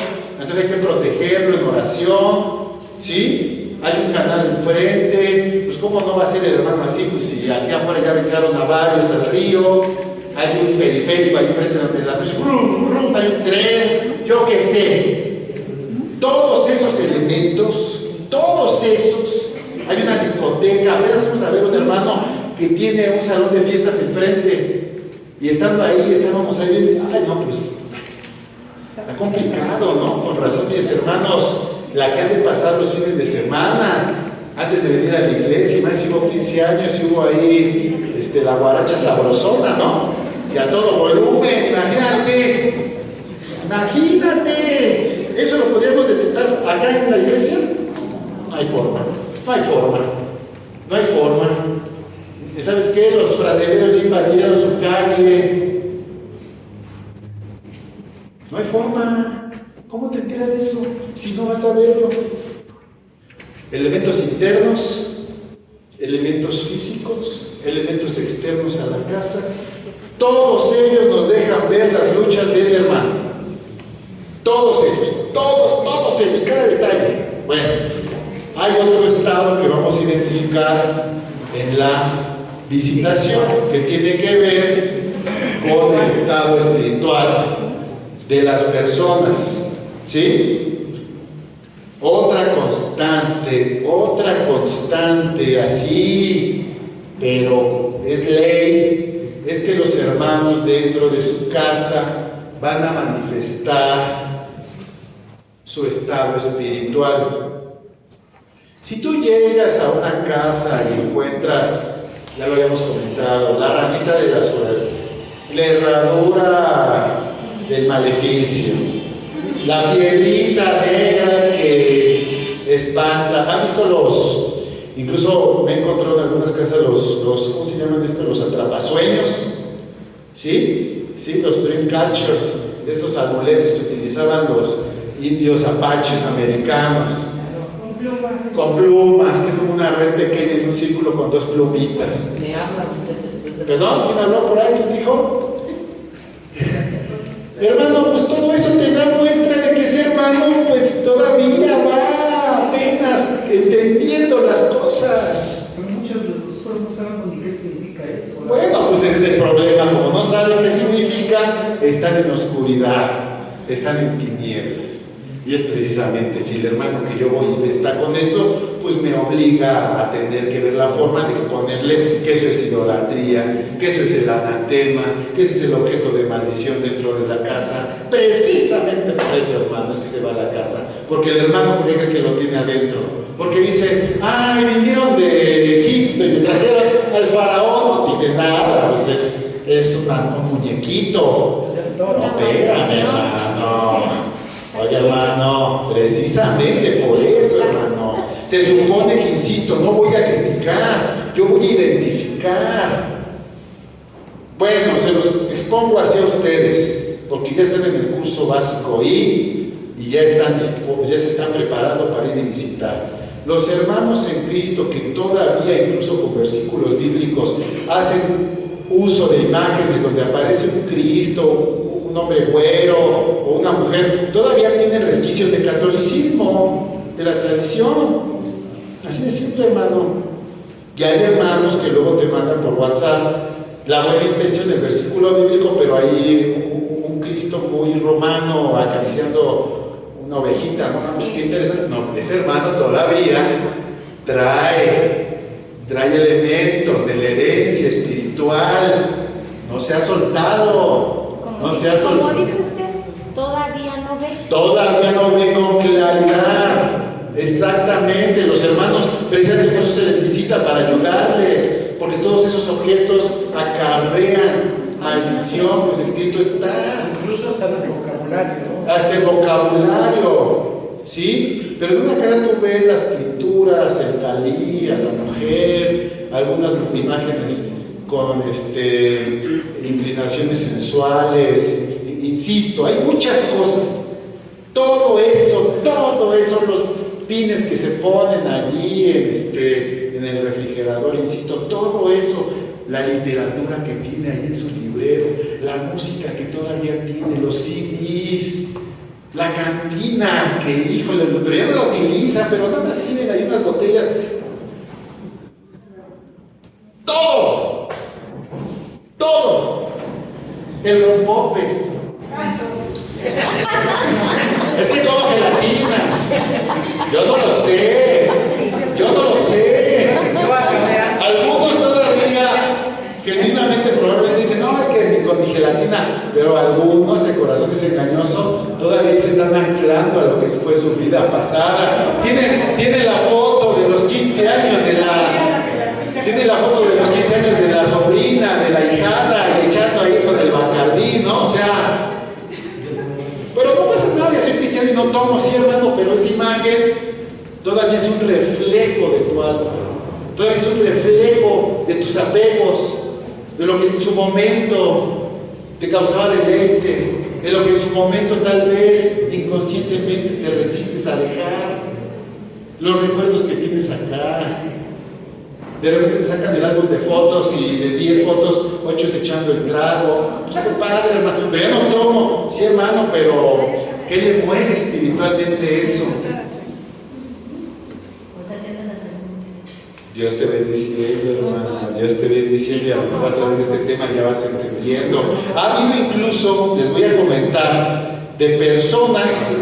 [SPEAKER 1] entonces hay que protegerlo en oración, ¿sí? Hay un canal enfrente, pues cómo no va a ser el hermano así, pues si aquí afuera ya aventaron a varios al río, hay un periférico ahí enfrente de la luz, hay un tren, yo qué sé. Todos esos elementos, hay una discoteca, apenas vamos a ver un hermano que tiene un salón de fiestas enfrente, y estando ahí, estábamos ahí, no, pues, está complicado, ¿no? Con razón, mis hermanos, la que han de pasar los fines de semana, antes de venir a la iglesia, y más si hubo 15 años y hubo ahí la guaracha sabrosona, ¿no? Y a todo volumen, imagínate, eso lo podríamos detectar acá en la iglesia. No hay forma. ¿Y sabes qué? Los franeros ya invadieron su calle. No hay forma. ¿Cómo te enteras de eso si no vas a verlo? Elementos internos, elementos físicos, elementos externos a la casa, todos ellos nos dejan ver las luchas del hermano. Todos ellos, cada detalle. Bueno, hay otro estado que vamos a identificar en la visitación, que tiene que ver con el estado espiritual de las personas, ¿sí? Otra constante así, pero es ley, es que los hermanos dentro de su casa van a manifestar su estado espiritual. Si tú llegas a una casa y encuentras, ya lo habíamos comentado, la ranita de la suerte, la herradura del maleficio, la piedrita negra que espanta. ¿Han visto incluso me he encontrado en algunas casas ¿cómo se llaman estos? Los atrapasueños, ¿sí? Sí, los dream catchers, estos amuletos que utilizaban los indios apaches americanos, con plumas, que es como una red pequeña en un círculo con dos plumitas. ¿Perdón? ¿Quién habló por ahí? ¿Quién dijo? Hermano, pues todo eso te da muestra de que ese hermano pues todavía va apenas entendiendo las cosas.
[SPEAKER 2] Pero muchos de nosotros no saben ni qué significa eso.
[SPEAKER 1] Bueno, pues ese es el problema. Como no saben qué significa, están en oscuridad, están en tinieblas. Y es precisamente si el hermano que yo voy y está con eso, pues me obliga a tener que ver la forma de exponerle que eso es idolatría, que eso es el anatema, que ese es el objeto de maldición dentro de la casa. Precisamente por eso, hermano, es que se va a la casa, porque el hermano cree que lo tiene adentro, porque dice, ay, vinieron de Egipto y me trajeron al faraón. No tiene nada, pues es un muñequito. No, espérame, hermano. Oye, hermano, precisamente por eso, hermano. Se supone que, insisto, no voy a criticar, yo voy a identificar. Bueno, se los expongo hacia ustedes, porque ya están en el curso básico y ya se están preparando para ir a visitar. Los hermanos en Cristo que todavía, incluso con versículos bíblicos, hacen uso de imágenes donde aparece un Cristo, un hombre güero o una mujer, todavía tienen resquicios de catolicismo, de la tradición. Así de simple, hermano. Y hay hermanos que luego te mandan por WhatsApp la buena intención del versículo bíblico, pero ahí un Cristo muy romano acariciando una ovejita, ¿no? Pues qué interesante. No, ese hermano todavía trae elementos de la herencia espiritual, no se ha soltado.
[SPEAKER 5] Como dice usted, todavía no ve.
[SPEAKER 1] Todavía no ve con claridad. Exactamente, los hermanos, precisamente por eso se les visita, para ayudarles, porque todos esos objetos acarrean maldición, pues escrito está.
[SPEAKER 8] Incluso hasta el vocabulario, ¿no?
[SPEAKER 1] Hasta el vocabulario, ¿sí? Pero en una casa tú ves las pinturas, el Dalí, a la mujer, algunas imágenes con inclinaciones sensuales, insisto, hay muchas cosas. Todo eso, los pines que se ponen allí en el refrigerador, insisto, todo eso, la literatura que tiene ahí en su librero, la música que todavía tiene, los CDs, la cantina que, híjole, pero ya no la utiliza, pero nada más tienen ahí unas botellas. Todo, el rompope. Es que como gelatinas. Yo no lo sé. Algunos todavía genuinamente probablemente dicen, no, es que con mi gelatina pero algunos, el corazón es engañoso, todavía se están anclando a lo que fue su vida pasada. Tiene la foto de los 15 años de la sobrina, de la hijada, y echando ahí con el Bacardí, ¿no? O sea, pero no pasa nada, yo soy cristiano y no tomo, sí, hermano, pero esa imagen todavía es un reflejo de tu alma, todavía es un reflejo de tus apegos, de lo que en su momento te causaba deleite, de lo que en su momento tal vez inconscientemente te resistes a dejar, los recuerdos que tienes acá. De repente te sacan el álbum de fotos y de 10 fotos, 8 es echando el trago. Pues qué padre, hermano, pero ya no tomo. Sí, hermano, pero ¿qué le mueve espiritualmente eso? Dios te bendice, hermano, Dios te bendice, y a lo mejor a través de este tema ya vas entendiendo. Ha habido incluso, les voy a comentar, de personas,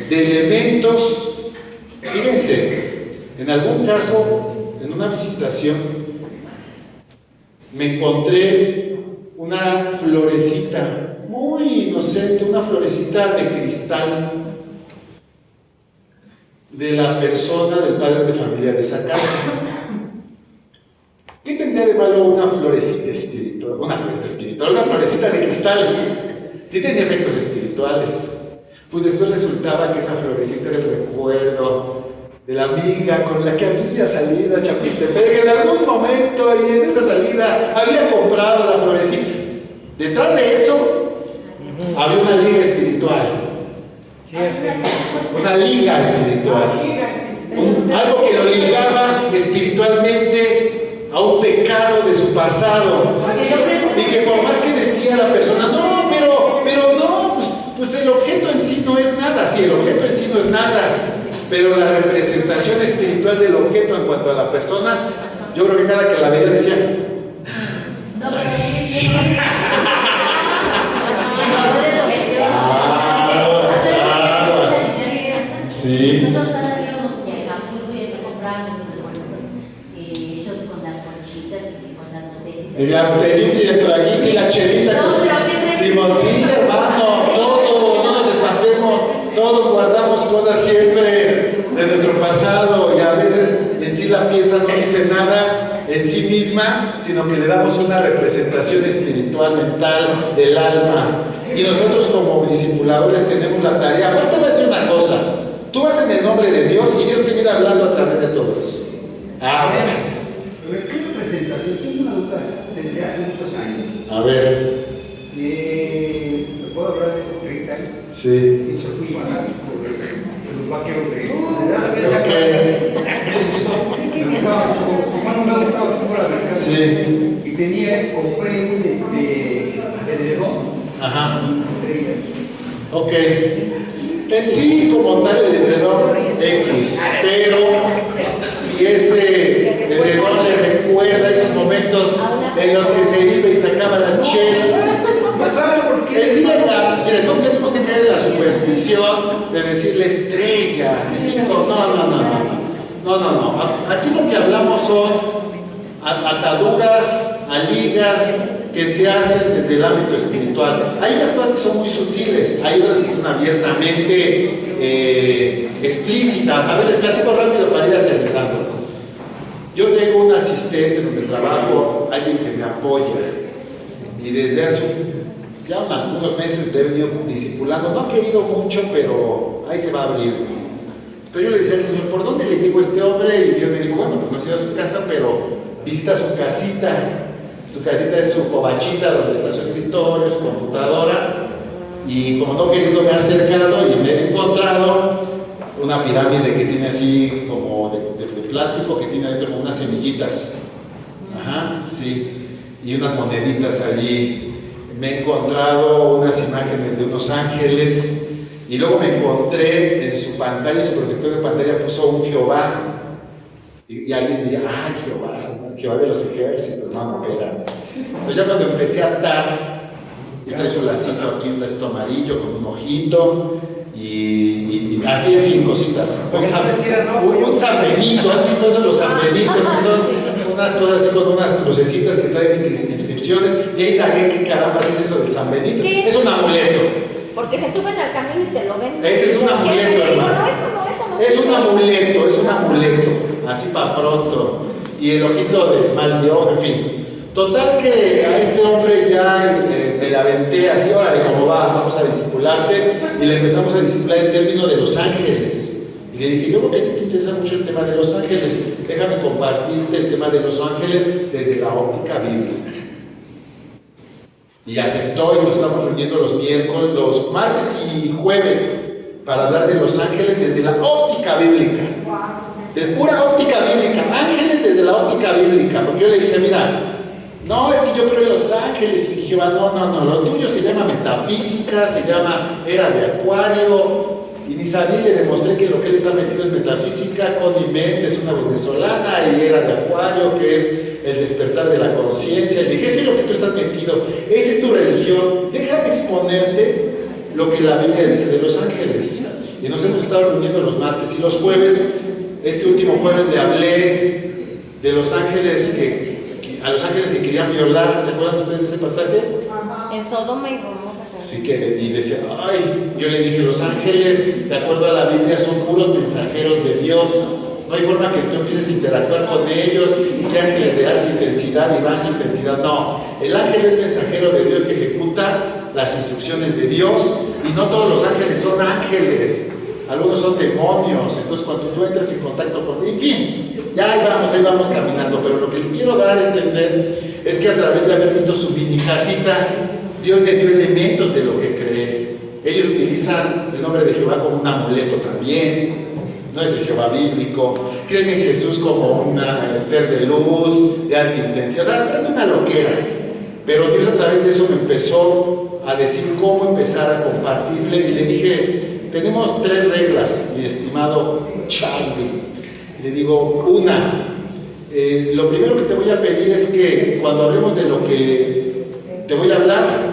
[SPEAKER 1] de elementos, fíjense, en algún caso, en una visitación, me encontré una florecita muy inocente, una florecita de cristal de la persona, del padre de familia de esa casa. ¿Qué tendría de malo una florecita espiritual? Una florecita de cristal. Sí tenía efectos espirituales. Pues después resultaba que esa florecita era el recuerdo de la amiga con la que había salido a Chapultepec en algún momento, y en esa salida había comprado la florecita. Detrás de eso había una liga espiritual. Una liga espiritual. Algo que lo ligaba espiritualmente a un pecado de su pasado. Y que por más que decía la persona, no, pero no, pues el objeto en sí no es nada. Sí, el objeto en sí no es nada. Pero la representación espiritual del objeto en cuanto a la persona, yo creo que cada que la veía decía,
[SPEAKER 3] no, pero sí.
[SPEAKER 1] Sí.
[SPEAKER 3] Nosotros sabíamos que en Acapulco ya se compraban los hechos con las conchitas y con las botellitas.
[SPEAKER 1] Y la botellita y el traguito y la chelita, limoncillo, hermano, todo, no nos espantemos, todos guardamos cosas siempre de nuestro pasado, y a veces en sí la pieza no dice nada en sí misma, sino que le damos una representación espiritual, mental del alma. Y nosotros como discipuladores tenemos la tarea. Ahora te voy a decir una cosa. Tú vas en el nombre de Dios y Dios te viene hablando a través de todos. Aguas.
[SPEAKER 2] ¿Qué representación? Tengo una duda desde hace muchos años.
[SPEAKER 1] A ver.
[SPEAKER 2] ¿Me puedo hablar de esos 30 años?
[SPEAKER 1] Sí.
[SPEAKER 2] Sí, yo fui fanático de los vaqueros de... Como no me gustaba el fútbol americano.
[SPEAKER 1] Sí.
[SPEAKER 2] Y compré un edredón.
[SPEAKER 1] Ajá.
[SPEAKER 2] Una estrella.
[SPEAKER 1] Ok. En sí, como tal, el edredón X, pero si ese edredón le recuerda esos momentos en los que se iba y sacaba las chelas,
[SPEAKER 2] Pues ¿saben por qué?
[SPEAKER 1] decirle mire, no tenemos que caer en la superstición de decirle estrella, decir, no. Aquí lo que hablamos son ataduras, ligas que se hacen desde el ámbito espiritual. Hay unas cosas que son muy sutiles, hay otras que son abiertamente explícitas. A ver, les platico rápido para ir aterrizando. Yo tengo un asistente donde trabajo, alguien que me apoya, y desde hace ya unos meses le he venido discipulando. No ha querido mucho, pero ahí se va a abrir. Pero yo le decía al Señor, ¿por dónde le digo a este hombre? Y Dios me dijo, bueno, pues no sé a su casa, pero visita su casita. Su casita es su covachita donde está su escritorio, su computadora. Y como no querido me he acercado y me he encontrado una pirámide que tiene así como de plástico, que tiene adentro como unas semillitas. Ajá, sí. Y unas moneditas allí. Me he encontrado unas imágenes de unos ángeles. Y luego me encontré en su pantalla, su protector de pantalla puso un Jehová. Y alguien diría, Jehová de los ejércitos. No, era. Entonces ya cuando empecé a atar, y trae su lacito aquí, un lacito amarillo con un ojito, y así, en fin, cositas. Un San Benito, ¿han visto eso? Los San Benitos, que son unas cosas así con unas crucecitas que traen inscripciones, y ahí indagué qué caramba es eso del San Benito.
[SPEAKER 5] ¿Qué?
[SPEAKER 1] Es un amuleto.
[SPEAKER 5] Porque se suben al camino y te lo ven.
[SPEAKER 1] Ese es un amuleto, hermano.
[SPEAKER 5] No, eso no.
[SPEAKER 1] Es un amuleto, así para pronto. Y el ojito de mal de ojo, en fin. Total que a este hombre ya me la aventé así, órale, ¿cómo vas? Vamos a discipularte. Y le empezamos a discipular en términos de los ángeles. Y le dije, yo creo que a ti te interesa mucho el tema de los ángeles. Déjame compartirte el tema de los ángeles desde la óptica bíblica. Y aceptó y nos estamos reuniendo los martes y jueves para hablar de los ángeles desde la óptica bíblica. De pura óptica bíblica, ángeles desde la óptica bíblica. Porque yo le dije, mira, no, es que yo creo en los ángeles. Y dije, no, lo tuyo se llama metafísica, se llama era de Acuario. Y ni sabía y le demostré que lo que él está metido es metafísica. Connie Méndez es una venezolana y era de Acuario, que es el despertar de la conciencia. Le dije, ese es lo que tú estás metido, esa es tu religión. Déjame exponerte lo que la Biblia dice de los ángeles. Y nos hemos estado reuniendo los martes y los jueves. Este último jueves le hablé de los ángeles a los ángeles que querían violar. ¿Se acuerdan ustedes de ese pasaje?
[SPEAKER 5] En Sodoma y Gomorra.
[SPEAKER 1] Así que, y decía, ay, yo le dije, los ángeles, de acuerdo a la Biblia, son puros mensajeros de Dios. No hay forma que tú empieces a interactuar con ellos, que ángeles de alta intensidad y baja intensidad. No, el ángel es mensajero de Dios que ejecuta las instrucciones de Dios, y no todos los ángeles son ángeles. Algunos son demonios. Entonces cuando tú entras en contacto con... En fin, ya ahí vamos caminando. Pero lo que les quiero dar a entender es que a través de haber visto su mini casita, Dios le dio elementos de lo que cree. Ellos utilizan el nombre de Jehová como un amuleto también. No es el Jehová bíblico. Creen en Jesús como un ser de luz, de alta intensidad. O sea, traen una loquera. Pero Dios a través de eso me empezó a decir cómo empezar a compartirle. Y le dije, tenemos 3 reglas, mi estimado Charlie. Le digo, una, lo primero que te voy a pedir es que cuando hablemos de lo que te voy a hablar,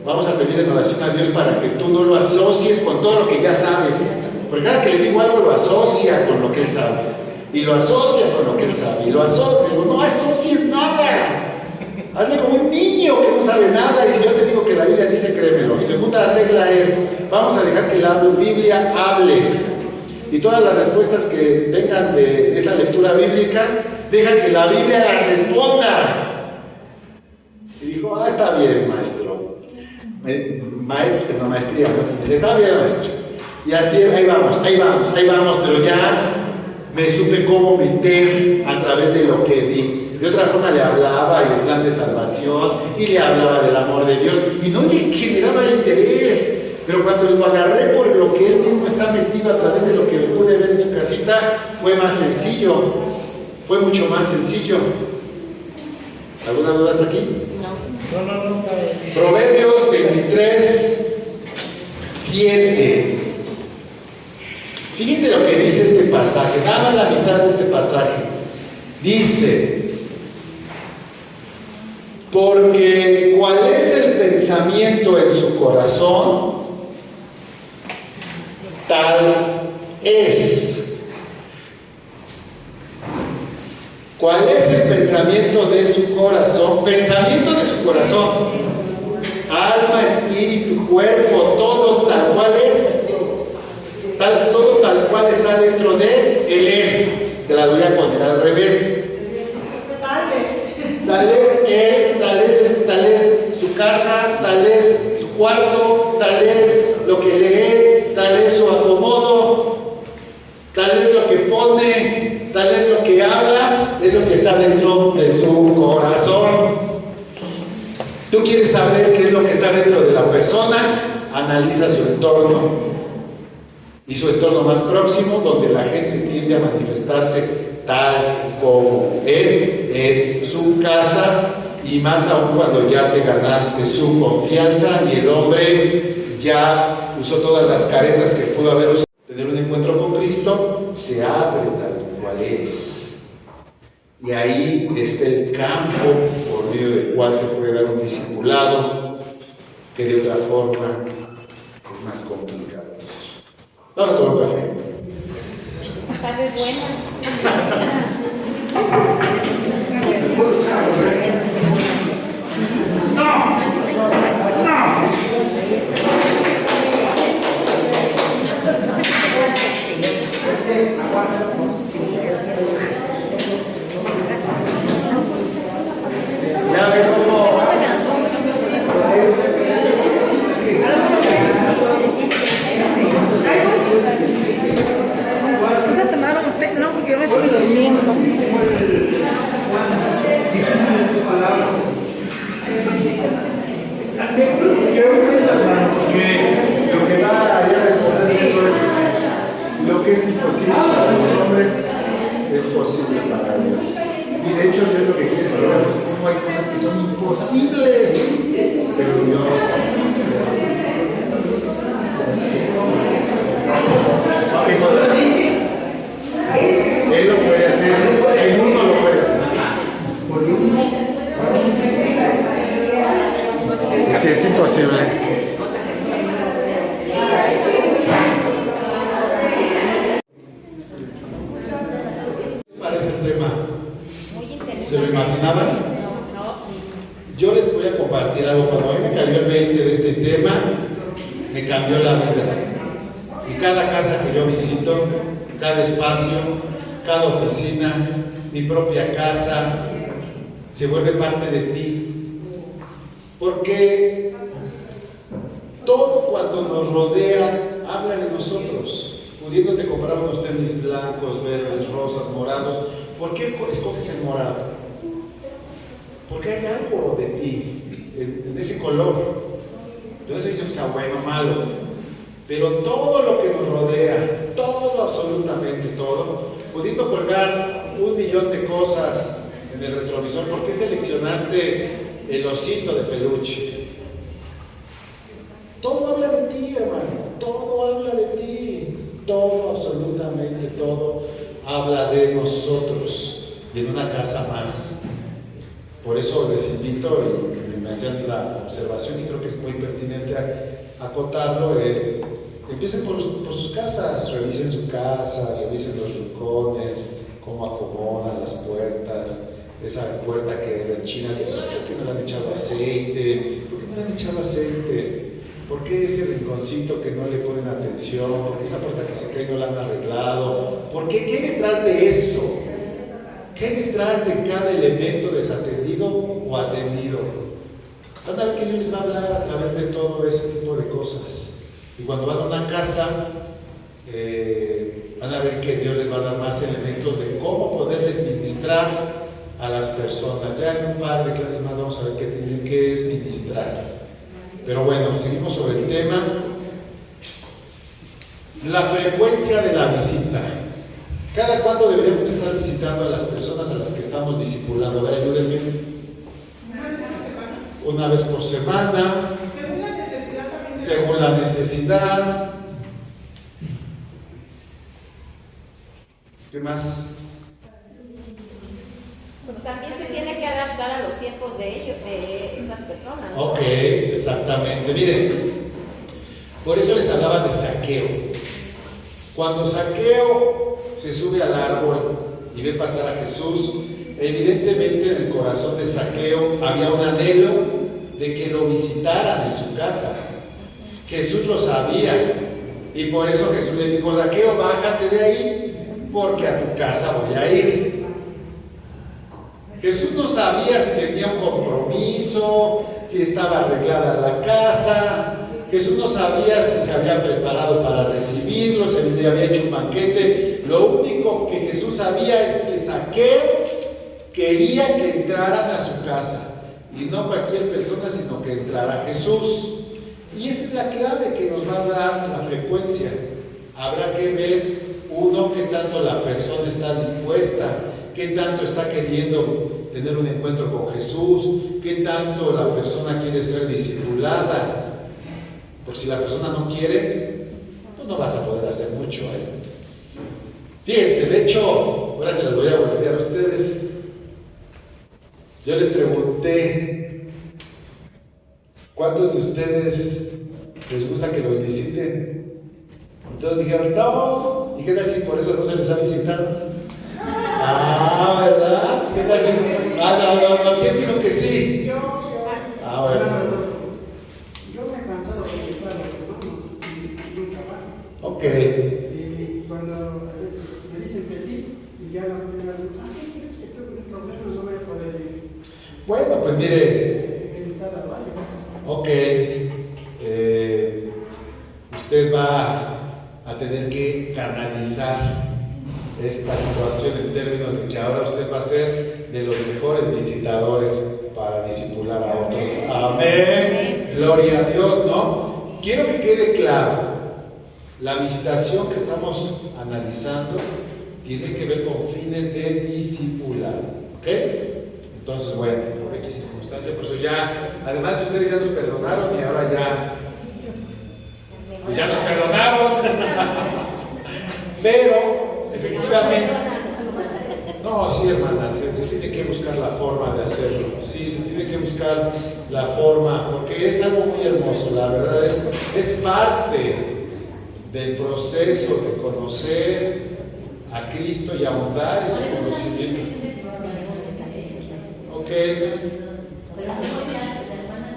[SPEAKER 1] vamos a pedir en oración a Dios para que tú no lo asocies con todo lo que ya sabes. Porque cada que le digo algo lo asocia con lo que él sabe. Y lo asocia con lo que él sabe. Y lo asocia. Digo, no asocies nada. Hazle como un niño que no sabe nada. Y si yo te digo que la Biblia dice, créemelo. Segunda regla es, vamos a dejar que la Biblia hable. Y todas las respuestas que vengan de esa lectura bíblica, deja que la Biblia la responda. Y dijo, está bien, maestro. Maestría, ¿no? Está bien, maestro. Y así, ahí vamos, pero ya me supe cómo meter a través de lo que vi. De otra forma le hablaba del plan de salvación y le hablaba del amor de Dios y no le generaba interés. Pero cuando lo agarré por lo que él mismo está metido a través de lo que pude ver en su casita, fue más sencillo, fue mucho más sencillo. ¿Alguna duda hasta aquí?
[SPEAKER 8] No.
[SPEAKER 1] Proverbios 23, 7. Fíjense lo que dice este pasaje, nada más la mitad de este pasaje. Dice, porque cuál es el pensamiento en su corazón, tal es. ¿Cuál es el pensamiento de su corazón? Pensamiento de su corazón. Alma, espíritu, cuerpo, todo tal cual es. Todo tal cual está dentro de él es. Se la voy a poner al revés. Tal es él, tal es su casa, tal es su cuarto, tal es lo que lee, tal es su acomodo, tal es lo que pone, tal es lo que habla, es lo que está dentro de su corazón. ¿Tú quieres saber qué es lo que está dentro de la persona? Analiza su entorno. Y su entorno más próximo, donde la gente tiende a manifestarse tal como es su casa, y más aún cuando ya te ganaste su confianza y el hombre ya usó todas las caretas que pudo haber usado. Tener un encuentro con Cristo, se abre tal cual es. Y ahí está el campo por medio del cual se puede dar un discipulado que de otra forma es más complicado hacer. Vamos a tomar un café.
[SPEAKER 5] Está de buena.
[SPEAKER 1] Ya ves cómo es.
[SPEAKER 4] Vamos a tomar un té, no, porque yo me estoy durmiendo.
[SPEAKER 1] Que lo que va a responder eso es lo que es imposible para los hombres es posible para Dios. Y de hecho Dios lo que quiere es que veamos cómo hay cosas que son imposibles, pero Dios Él lo puede hacer, el mundo lo puede hacer. Sí, es imposible. ¿Qué parece el tema?
[SPEAKER 5] Muy interesante.
[SPEAKER 1] ¿Se lo imaginaban?
[SPEAKER 5] No.
[SPEAKER 1] Yo les voy a compartir algo. Cuando a mí me cayó el 20 de este tema, me cambió la vida. Y cada casa que yo visito, cada espacio, cada oficina, mi propia casa, se vuelve parte de ti. Porque todo cuando nos rodea habla de nosotros. Pudiéndote comprar unos tenis blancos, verdes, rosas, morados, ¿por qué escoges el morado? Porque hay algo de ti, en ese color. Yo no estoy diciendo que sea bueno o malo, pero todo lo que nos rodea, todo, absolutamente todo, pudiendo colgar 1.000.000 de cosas en el retrovisor, ¿por qué seleccionaste el osito de peluche? Todo habla de ti, hermano, todo habla de ti, todo, absolutamente todo, habla de nosotros y en una casa más. Por eso les invito, y me hacían la observación y creo que es muy pertinente acotarlo, empiecen por sus casas, revisen su casa, revisen los rincones, cómo acomodan las puertas, esa puerta que era china, que no le han echado aceite, ¿por qué no le han echado aceite? ¿Por qué ese rinconcito que no le ponen atención? ¿Por qué esa puerta que se cae no la han arreglado? ¿Por qué? ¿Qué detrás de eso? ¿Qué detrás de cada elemento desatendido o atendido? Van a ver que Dios les va a hablar a través de todo ese tipo de cosas. Y cuando van a una casa, van a ver que Dios les va a dar más elementos de cómo poderles ministrar a las personas. Ya en un par de clases más vamos a ver qué es ministrar. Pero bueno, seguimos sobre el tema. La frecuencia de la visita. ¿Cada cuándo deberíamos estar visitando a las personas a las que estamos discipulando? A ver, ayúdenme. Una vez por semana. Según la necesidad. ¿Qué más?
[SPEAKER 5] Pues también se tiene que adaptar a los tiempos de ellos, de esas personas, ¿no?
[SPEAKER 1] Ok, exactamente. Miren, por eso les hablaba de Zaqueo. Cuando Zaqueo se sube al árbol y ve pasar a Jesús, evidentemente en el corazón de Zaqueo había un anhelo de que lo visitaran en su casa. Jesús lo sabía y por eso Jesús le dijo: Zaqueo, bájate de ahí porque a tu casa voy a ir. Jesús no sabía si tenía un compromiso, si estaba arreglada la casa. Jesús no sabía si se había preparado para recibirlo, si le había hecho un banquete. Lo único que Jesús sabía es que Zaqueo quería que entraran a su casa. Y no cualquier persona, sino que entrara Jesús. Y esa es la clave que nos va a dar la frecuencia. Habrá que ver, uno, qué tanto la persona está dispuesta, qué tanto está queriendo tener un encuentro con Jesús, qué tanto la persona quiere ser discipulada. Por si la persona no quiere, pues no vas a poder hacer mucho, Fíjense, de hecho, ahora se las voy a voltear a ustedes. Yo les pregunté, ¿cuántos de ustedes les gusta que los visiten? Y todos dijeron, no. ¿Y qué tal si por eso no se les ha visitado? Ah, ¿verdad? ¿Qué tal si? No, ¿quién dijo que sí? Ah, bueno.
[SPEAKER 7] Yo me he cansado de visitar a los hermanos y un trabajo.
[SPEAKER 1] Ok.
[SPEAKER 7] Y cuando me dicen que sí, y ya la primera vez, ¿qué quieres que tengo un problema? No voy a poder ir.
[SPEAKER 1] Bueno, pues mire, ok, usted va a tener que canalizar esta situación en términos de que ahora usted va a ser de los mejores visitadores para discipular a otros. Amén. Gloria a Dios, ¿no? Quiero que quede claro, la visitación que estamos analizando tiene que ver con fines de discipular, ¿ok? Entonces, bueno, por X circunstancia, por eso ya, además de ustedes ya nos perdonaron y ahora ya, pues ya nos perdonaron. Pero, efectivamente, no, sí, hermana, se tiene que buscar la forma de hacerlo, sí, se tiene que buscar la forma, porque es algo muy hermoso, la verdad, es parte del proceso de conocer a Cristo y ahondar en su conocimiento. Ok.
[SPEAKER 3] Pero luego ya la hermana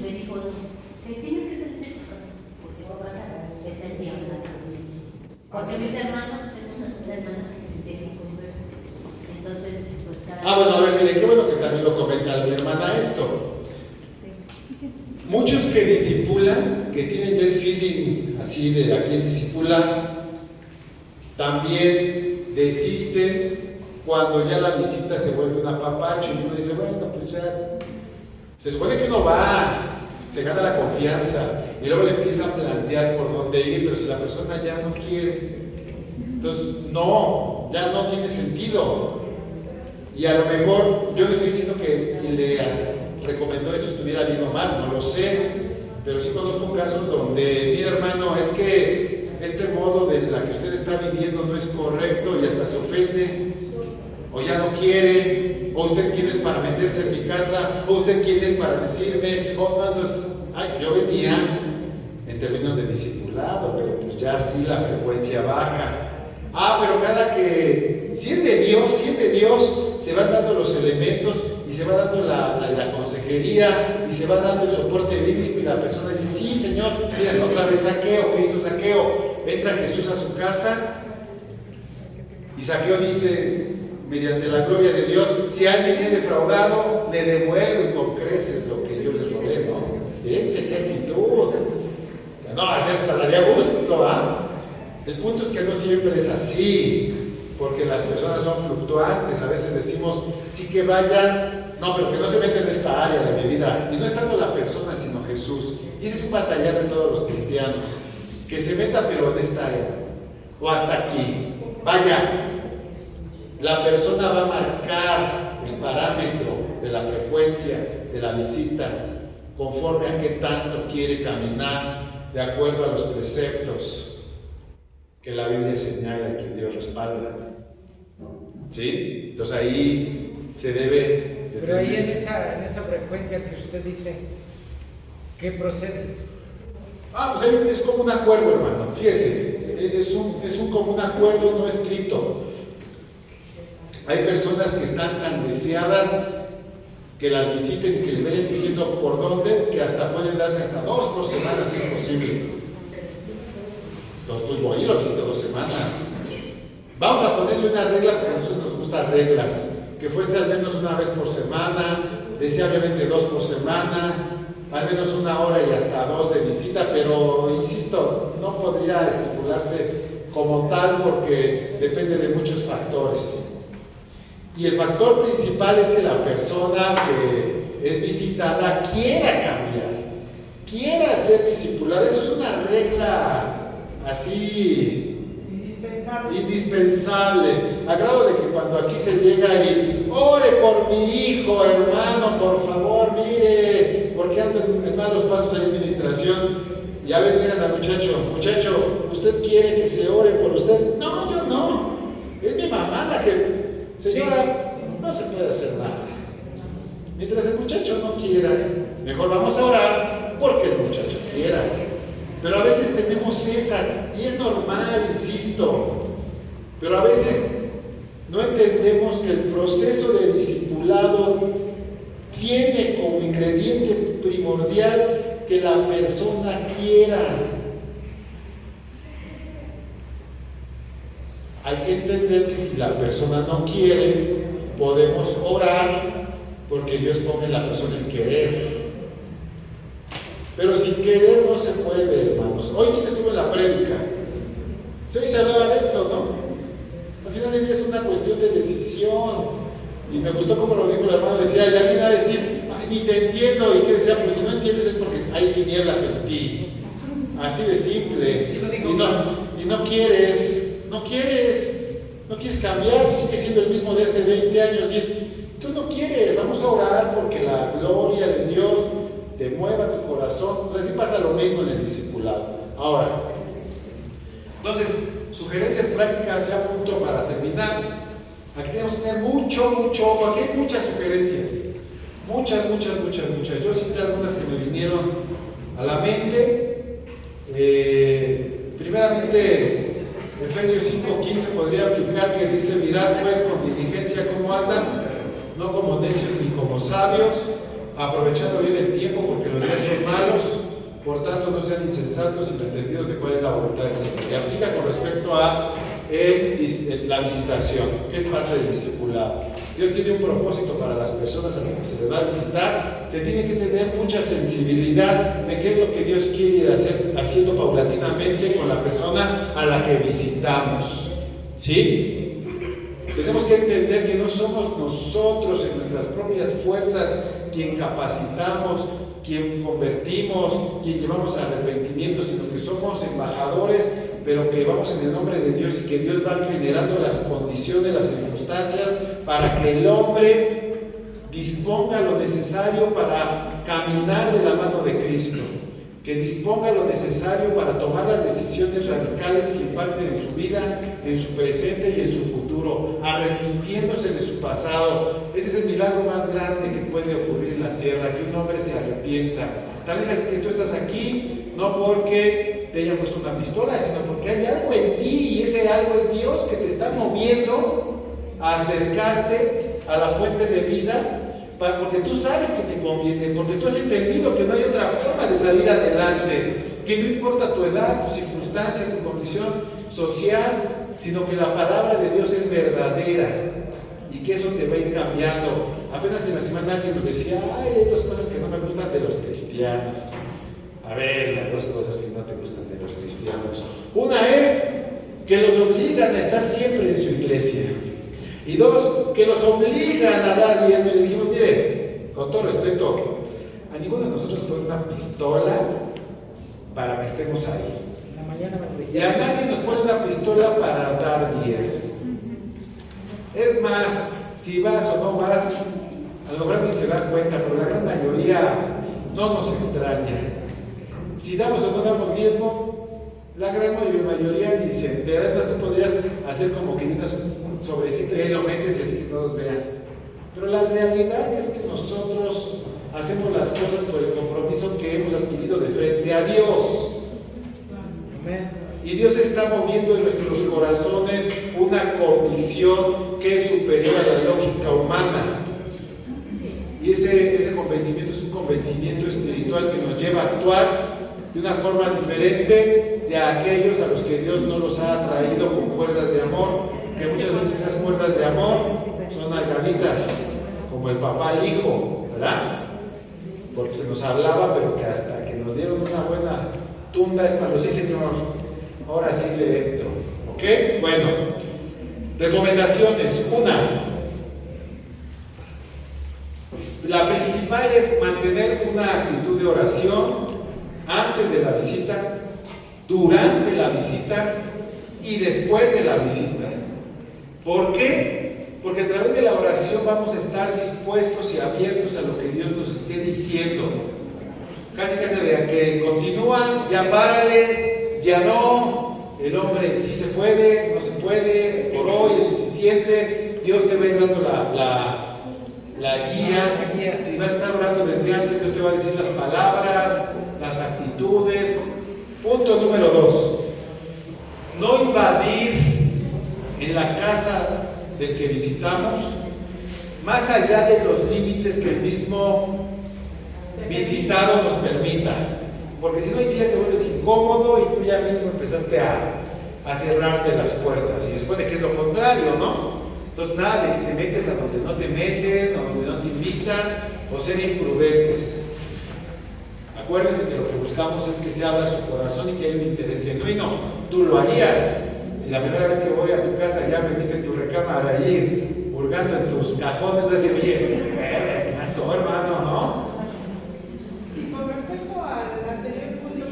[SPEAKER 3] me dijo, te tienes que salir de tu casa, porque no vas a estar bien en la casa. Porque mis hermanos, tengo una hermana de 5 mujeres. Entonces, pues cada...
[SPEAKER 1] Bueno, a ver, mire, qué bueno que también lo comenta mi hermana esto. Muchos que discipulan, que tienen ya el feeling así de a quién discipula, también desisten cuando ya la visita se vuelve un apapacho y uno dice, bueno, pues ya, se supone que uno va, se gana la confianza y luego le empieza a plantear por dónde ir, pero si la persona ya no quiere, entonces no, ya no tiene sentido. Y a lo mejor, yo no estoy diciendo que quien le recomendó eso estuviera bien o mal, no lo sé, pero sí conozco casos donde, mira hermano, es que este modo de la que usted está viviendo no es correcto y hasta se ofende, o ya no quiere, o usted quién es para meterse en mi casa, o usted quién es para decirme, o no, entonces, yo venía en términos de discipulado, pero pues ya sí la frecuencia baja. Pero cada que, si es de Dios, se van dando los elementos y se va dando la consejería y se va dando el soporte bíblico y la persona dice, sí Señor, miren otra vez Zaqueo, ¿qué hizo Zaqueo? Entra Jesús a su casa y Zaqueo dice, mediante la gloria de Dios, si alguien me ha defraudado, le devuelvo y con creces lo que yo le robé, ¿no? Fíjense qué actitud. No, así hasta daría gusto, ¿ah? El punto es que no siempre es así, porque las personas son fluctuantes. A veces decimos, sí que vayan, no, pero que no se metan en esta área de mi vida. Y no es tanto la persona, sino Jesús. Y ese es un batallar de todos los cristianos. Que se meta, pero en esta área, o hasta aquí. Vaya, la persona va a marcar el parámetro de la frecuencia de la visita, conforme a qué tanto quiere caminar de acuerdo a los preceptos que la Biblia señala y que Dios respalda. ¿Sí? Entonces ahí se debe...
[SPEAKER 8] Pero ahí en esa frecuencia que usted dice, ¿qué procede?
[SPEAKER 1] Pues es como un acuerdo, hermano. Fíjese, es un común acuerdo no escrito. Hay personas que están tan deseadas que las visiten y que les vayan diciendo por dónde, que hasta pueden darse hasta 2 por semana si es posible. Entonces, pues voy y lo visito 2 semanas. Vamos a ponerle una regla, porque a nosotros nos gustan reglas, que fuese al menos una vez por semana, deseablemente 2 por semana, al menos 1 hora y hasta 2 de visita, pero insisto, no podría estipularse como tal porque depende de muchos factores. Y el factor principal es que la persona que es visitada quiera cambiar, quiera ser discipulada. Eso es una regla así indispensable, a grado de que cuando aquí se llega y ore por mi hijo, hermano, por favor, mire, porque ando en malos pasos en administración, y a veces llegan al muchacho, ¿usted quiere que se ore por usted? No, yo no, es mi mamá la que, señora, no se puede hacer nada. Mientras el muchacho no quiera, mejor vamos a orar porque el muchacho quiera. Pero a veces tenemos esa, y es normal, insisto, pero a veces no entendemos que el proceso de discipulado tiene como ingrediente primordial que la persona quiera. Hay que entender que si la persona no quiere, podemos orar porque Dios pone en la persona el querer. Pero sin querer no se puede, hermanos. Hoy, ¿quién estuvo en la prédica? Hoy se hablaba de eso, ¿no? Al final del día es una cuestión de decisión. Y me gustó como lo dijo el hermano, decía, y alguien va a decir, ay, ni te entiendo, y que decía, pues si no entiendes es porque hay tinieblas en ti. Así de simple. Y no quieres cambiar, sigue siendo el mismo de hace 20 años, 10. Tú no quieres, vamos a orar porque la gloria de Dios te mueva tu corazón. Así pasa lo mismo en el discipulado. Ahora, entonces, sugerencias prácticas, ya punto para terminar. Aquí tenemos que tener mucho ojo. Aquí hay muchas sugerencias. Muchas. Yo cité algunas que me vinieron a la mente. Primeramente, Efesios 5:15 podría aplicar, que dice: mirad pues con diligencia cómo andan, no como necios ni como sabios, aprovechando bien el tiempo, porque los días son malos. Por tanto, no sean insensatos, sino entendidos de cuál es la voluntad del Señor. Y aplica con respecto a la visitación, que es parte del discipulado. Dios tiene un propósito para las personas a las que se les va a visitar. Se tiene que tener mucha sensibilidad de qué es lo que Dios quiere ir haciendo paulatinamente con la persona a la que visitamos. ¿Sí? Tenemos que entender que no somos nosotros en nuestras propias fuerzas quien capacitamos, quien convertimos, quien llevamos a arrepentimiento, sino que somos embajadores, pero que vamos en el nombre de Dios, y que Dios va generando las condiciones, las circunstancias, para que el hombre disponga lo necesario para caminar de la mano de Cristo, que disponga lo necesario para tomar las decisiones radicales que impacten en su vida, en su presente y en su futuro, arrepintiéndose de su pasado. Ese es el milagro más grande que puede ocurrir en la tierra, que un hombre se arrepienta. Tal vez es que tú estás aquí no porque te hayan puesto una pistola, sino porque hay algo en ti, y ese algo es Dios que te está moviendo a acercarte a la fuente de vida, porque tú sabes que te conviene, porque tú has entendido que no hay otra forma de salir adelante, que no importa tu edad, tu circunstancia, tu condición social, sino que la palabra de Dios es verdadera y que eso te va a ir cambiando. Apenas en la semana alguien nos decía: ay, hay dos cosas que no me gustan de los cristianos. A ver, las dos cosas que no te gustan de los cristianos. Una es que los obligan a estar siempre en su iglesia. Y dos, que los obligan a dar diezmo. Y le dijimos: mire, con todo respeto, a ninguno de nosotros pone una pistola para que estemos ahí. Y a nadie nos pone una pistola para dar diezmo. Es más, si vas o no vas, a lo mejor ni se dan cuenta, pero la gran mayoría no nos extraña. Si damos o no damos diezmo, la gran mayoría ni se entera. Además, tú podrías hacer como que llenas un sobrecito y ahí lo metes y así que todos vean. Pero la realidad es que nosotros hacemos las cosas por el compromiso que hemos adquirido de frente a Dios. Y Dios está moviendo en nuestros corazones una convicción que es superior a la lógica humana. Y ese convencimiento es un convencimiento espiritual que nos lleva a actuar de una forma diferente de aquellos a los que Dios no los ha atraído con cuerdas de amor, que muchas veces esas cuerdas de amor son algaditas, como el papá al hijo, ¿verdad? Porque se nos hablaba, pero que hasta que nos dieron una buena tunda es cuando sí, Señor, ahora sí le entro. ¿Ok? Bueno, recomendaciones. Una, la principal es mantener una actitud de oración antes de la visita, durante la visita y después de la visita. ¿Por qué? Porque a través de la oración vamos a estar dispuestos y abiertos a lo que Dios nos esté diciendo. Casi de que continúan, ya párale, ya no, el hombre sí se puede, no se puede, por hoy es suficiente. Dios te va a ir dando la guía. Si vas a estar orando desde antes, Dios te va a decir las palabras, las actitudes. Punto número 2, no invadir en la casa del que visitamos más allá de los límites que el mismo visitado nos permita, porque si no, ahí sí ya te vuelves incómodo y tú ya mismo empezaste a cerrarte las puertas, y se supone que es lo contrario, ¿no? Entonces nada de que te metes a donde no te meten, a donde no te invitan, ser imprudentes. Acuérdense que lo que buscamos es que se abra su corazón y que haya un interés genuino. Tú lo harías. Si la primera vez que voy a tu casa ya me viste en tu recámara ahí, hurgando en tus cajones, vas a decir, oye, ¿qué pasó, hermano? ¿No?
[SPEAKER 4] Y con respecto al anterior punto,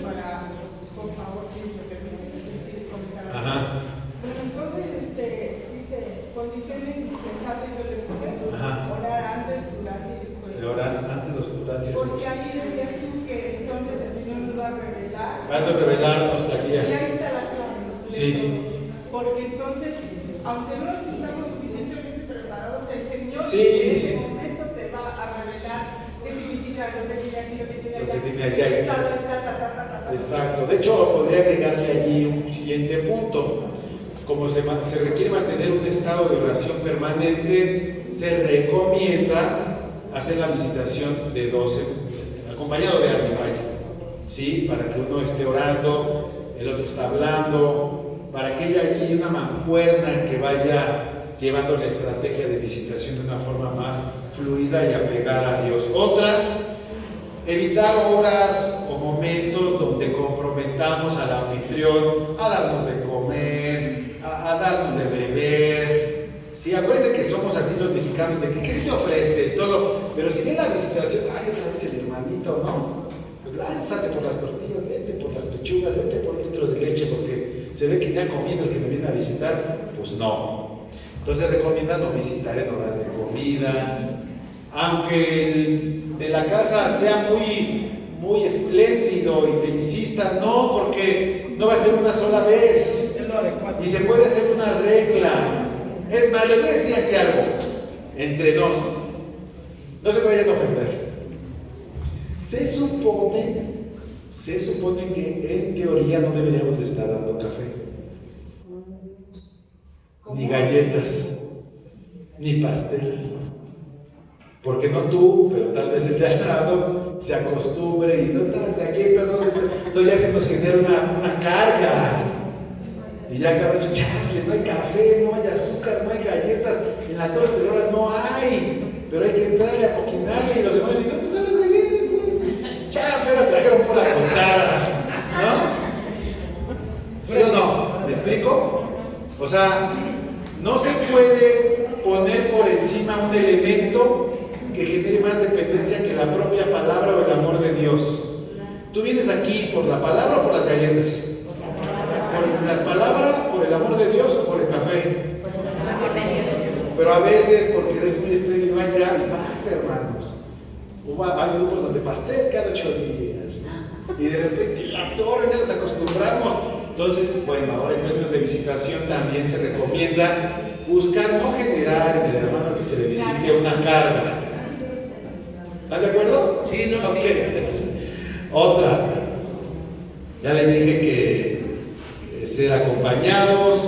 [SPEAKER 4] por favor, si me permite comentar.
[SPEAKER 1] Ajá.
[SPEAKER 4] Entonces, dice, condiciones indispensables, yo le puse
[SPEAKER 1] Ajá.
[SPEAKER 4] orar antes, durante y después.
[SPEAKER 1] Orar antes, los durante.
[SPEAKER 4] Porque ahí decías tú que entonces el Señor nos va a revelar.
[SPEAKER 1] Va a revelarnos la
[SPEAKER 4] Y
[SPEAKER 1] guía.
[SPEAKER 4] ahí está la clave.
[SPEAKER 1] Sí.
[SPEAKER 4] Porque entonces, aunque no nos sintamos suficientemente preparados, el Señor
[SPEAKER 1] Sí,
[SPEAKER 4] en ese
[SPEAKER 1] sí.
[SPEAKER 4] momento te va a revelar qué significa lo que tiene aquí, lo que tiene
[SPEAKER 1] Lo que
[SPEAKER 4] allá.
[SPEAKER 1] tiene allá.
[SPEAKER 4] Está.
[SPEAKER 1] Exacto. De hecho, podría agregarle allí un siguiente punto. Como se requiere mantener un estado de oración permanente, se recomienda hacer la visitación de 12, acompañado de alguien, ¿sí? Para que uno esté orando, el otro está hablando, para que haya allí una mancuerna que vaya llevando la estrategia de visitación de una forma más fluida y apegada a Dios. Otra, evitar horas o momentos donde comprometamos al anfitrión a darnos de comer, a darnos de beber. Sí, acuérdense que somos así los mexicanos, de que ¿qué se te ofrece? Todo. Pero si viene la visitación, ay, otra vez el hermanito, ¿no? Pues lánzate por las tortillas, vete por las pechugas, vete por litros de leche, porque se ve que ya ha comido el que me viene a visitar. Pues no. Entonces recomienda no visitar en horas de comida, aunque el de la casa sea muy espléndido y te insista, no, porque no va a ser una sola vez y se puede hacer una regla. Es más, les voy a decir aquí algo entre dos, no se vayan a ofender. Se supone que en teoría no deberíamos estar dando café, ni galletas, ni pastel. Porque no tú, pero tal vez el de al lado se acostumbre y no las galletas, no ya se nos genera una carga. Y ya cada vez, chale, no hay café, no hay azúcar, no hay galletas, en la torre de hora no hay, pero hay que entrarle a poquinarle y los demás dicen, ¿dónde están las galletas? Chale, me las trajeron por la contada, ¿no? ¿Sí o no? ¿Me explico? O sea, no se puede poner por encima un elemento que genere más dependencia que la propia palabra o el amor de Dios. ¿Tú vienes aquí por la palabra o por las galletas? ¿Por la palabra, por el amor de Dios o por el café? Pero a veces, porque eres muy espléndido allá, y pasa, hermanos. Hay grupos donde pastel cada 8 días. Y de repente la torre, ya nos acostumbramos. Entonces, bueno, ahora en términos de visitación también se recomienda buscar no generar en el hermano que se le visite una carga. ¿Están de acuerdo?
[SPEAKER 8] Sí, no,
[SPEAKER 1] okay.
[SPEAKER 8] sí.
[SPEAKER 1] Otra, ya les dije que ser acompañados,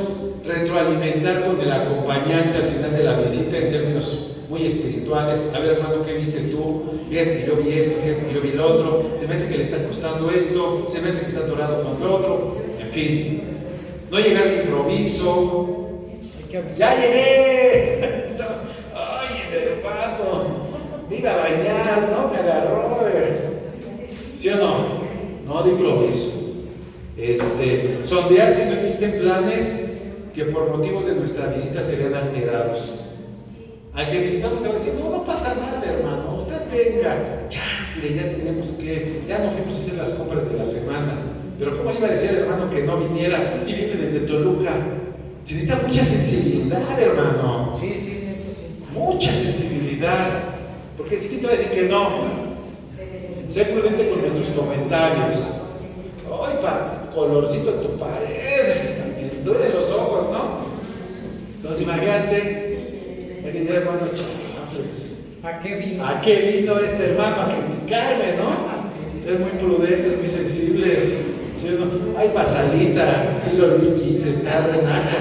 [SPEAKER 1] retroalimentar con el acompañante al final de la visita en términos muy espirituales. A ver, hermano, ¿qué viste tú? Fíjate que yo vi esto, fíjate que yo vi lo otro, se me hace que le está costando esto, se me hace que está atorado con lo otro, en fin. No llegar de improviso. ¡Ya llegué! ¡Ay, el hermano! Me iba a bañar, ¿no? Me agarró. ¿Sí o no? No de improviso. Sondear si no existen planes que por motivos de nuestra visita se vean alterados. Al que visitamos te va a decir, no pasa nada, hermano, usted venga. Ya no fuimos a hacer las compras de la semana. Pero ¿cómo le iba a decir al hermano que no viniera si viene desde Toluca? Se necesita mucha sensibilidad, hermano.
[SPEAKER 8] Sí, eso sí.
[SPEAKER 1] Mucha sensibilidad. Porque si te va a decir que no. Sé prudente con nuestros comentarios. Ay, colorcito en tu pared. También duele los ojos, ¿no? Entonces imagínate, me dice hermano, chafles.
[SPEAKER 8] ¿A qué vino?
[SPEAKER 1] ¿A qué vino este hermano? A criticarme, ¿no? Ser muy prudentes, muy sensibles. ¿Sí, no? Ay, pasadita, estilo Luis XV, Renato.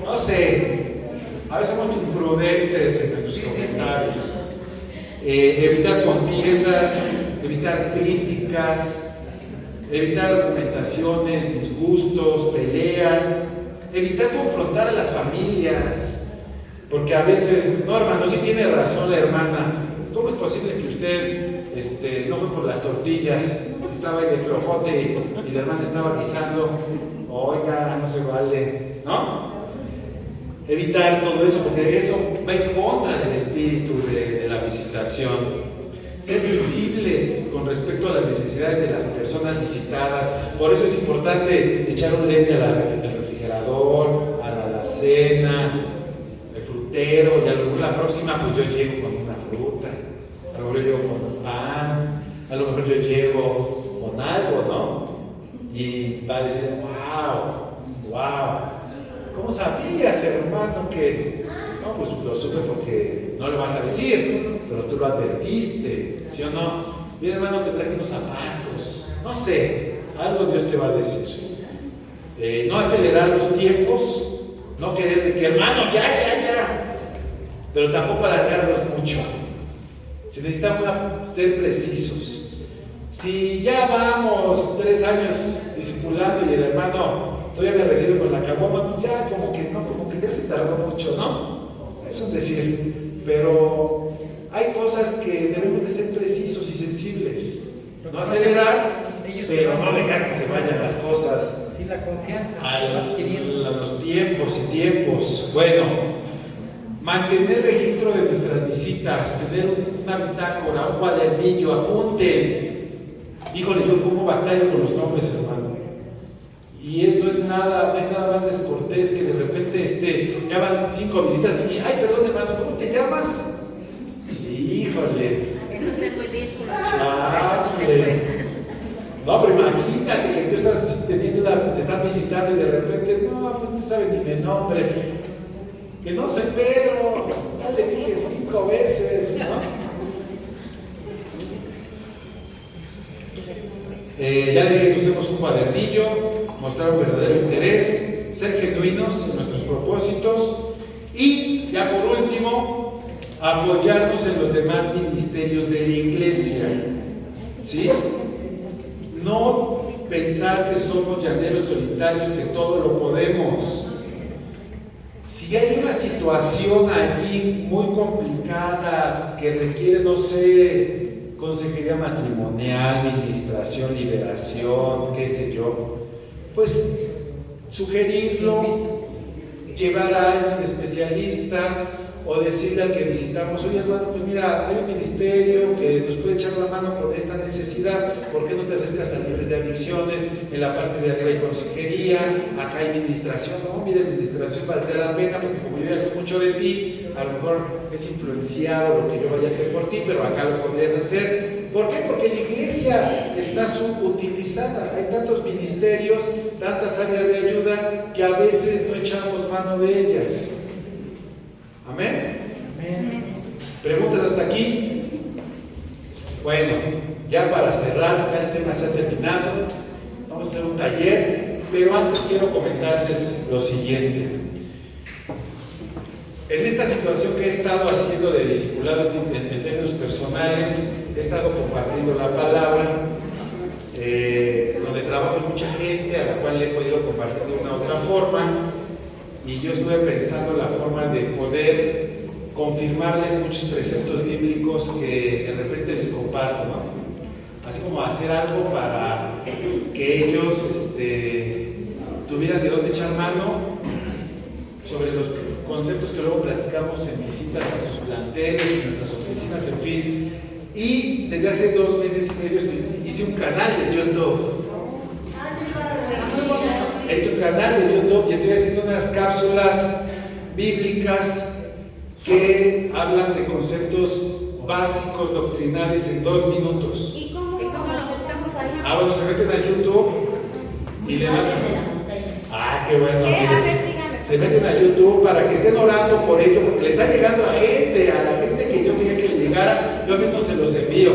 [SPEAKER 1] No sé, a veces somos imprudentes en nuestros comentarios. Evitar contiendas, evitar críticas, evitar argumentaciones, disgustos, peleas, evitar confrontar a las familias, porque a veces, no, hermano, sí tiene razón la hermana, ¿cómo es posible que usted no fue por las tortillas, estaba ahí de flojote y la hermana estaba guisando? Oiga, no se vale, ¿no? Evitar todo eso, porque eso va en contra del espíritu de la visitación. Ser sensibles con respecto a las necesidades de las personas visitadas. Por eso es importante echar un lente al refrigerador, a la alacena, el frutero, y a lo mejor la próxima pues yo llego con una fruta, a lo mejor yo llego con pan, a lo mejor yo llego con algo, ¿no? Y va a decir, wow, ¿cómo sabías, hermano, que...? No, pues lo supe porque no le vas a decir, pero tú lo advertiste, ¿sí o no? Mira, hermano, te traje unos zapatos, no sé, algo Dios te va a decir. No acelerar los tiempos, no querer de que, hermano, ya, pero tampoco alargarlos mucho. Si necesitamos ser precisos. Si ya vamos 3 años discipulando y el hermano todavía me recibe con la caguama, pues ya como que ya se tardó mucho, ¿no? Es un decir, pero hay cosas que debemos de ser precisos y sensibles. No acelerar, pero no dejar que se vayan las cosas.
[SPEAKER 8] Sí, la confianza.
[SPEAKER 1] A los tiempos. Bueno, mantener registro de nuestras visitas, tener una bitácora, un cuadernillo, apunten. Híjole, yo como batallo con los nombres, hermano. Y no es nada más descortés que de repente ya van 5 visitas y ay, perdón, hermano, ¿cómo te llamas? Híjole.
[SPEAKER 3] Eso se puede disculpar.
[SPEAKER 1] No, pero imagínate que tú estás te están visitando y de repente, no sabe ni mi nombre. Que no soy Pedro, ya le dije 5 veces, ¿no? Ya le dije que usemos un cuadernillo, mostrar un verdadero interés, ser genuinos en nuestros propósitos y, ya por último, apoyarnos en los demás ministerios de la iglesia. ¿Sí? No pensar que somos llaneros solitarios, que todo lo podemos. Si hay una situación allí muy complicada que requiere, no sé, consejería matrimonial, administración, liberación, qué sé yo, pues sugerirlo, llevar a alguien especialista o decirle al que visitamos, oye hermano, pues mira, hay un ministerio que nos puede echar la mano con esta necesidad, ¿por qué no te acercas a niveles de adicciones? En la parte de arriba hay consejería, acá hay administración. No, mira, administración valdría la pena porque como yo ya sé mucho de ti, a lo mejor es influenciado lo que yo vaya a hacer por ti, pero acá lo podrías hacer. ¿Por qué? Porque la iglesia está subutilizada, hay tantos ministerios, tantas áreas de ayuda que a veces no echamos mano de ellas. ¿Amén?
[SPEAKER 8] Amén.
[SPEAKER 1] ¿Preguntas hasta aquí? Bueno, ya para cerrar, ya el tema se ha terminado. Vamos a hacer un taller, pero antes quiero comentarles lo siguiente. En esta situación que he estado haciendo de discipulado en términos personales, he estado compartiendo la palabra, donde trabajo con mucha gente, a la cual le he podido compartir de una u otra forma. Y yo estuve pensando la forma de poder confirmarles muchos preceptos bíblicos que de repente les comparto, ¿no? Así como hacer algo para que ellos tuvieran de dónde echar mano sobre los conceptos que luego platicamos en visitas a sus planteles, en nuestras oficinas, en fin. Y desde hace 2 meses y medio hice un canal de YouTube. Es un canal de YouTube y estoy haciendo unas cápsulas bíblicas que hablan de conceptos básicos, doctrinales en 2 minutos.
[SPEAKER 5] ¿Y cómo lo buscamos ahí?
[SPEAKER 1] Bueno, se meten a YouTube y le dan. Qué bueno.
[SPEAKER 5] ¿Qué?
[SPEAKER 1] Miren,
[SPEAKER 5] A ver, dígame.
[SPEAKER 1] se meten a YouTube para que estén orando por ello, porque le está llegando a la gente que yo quería que le llegara, yo mismo se los envío.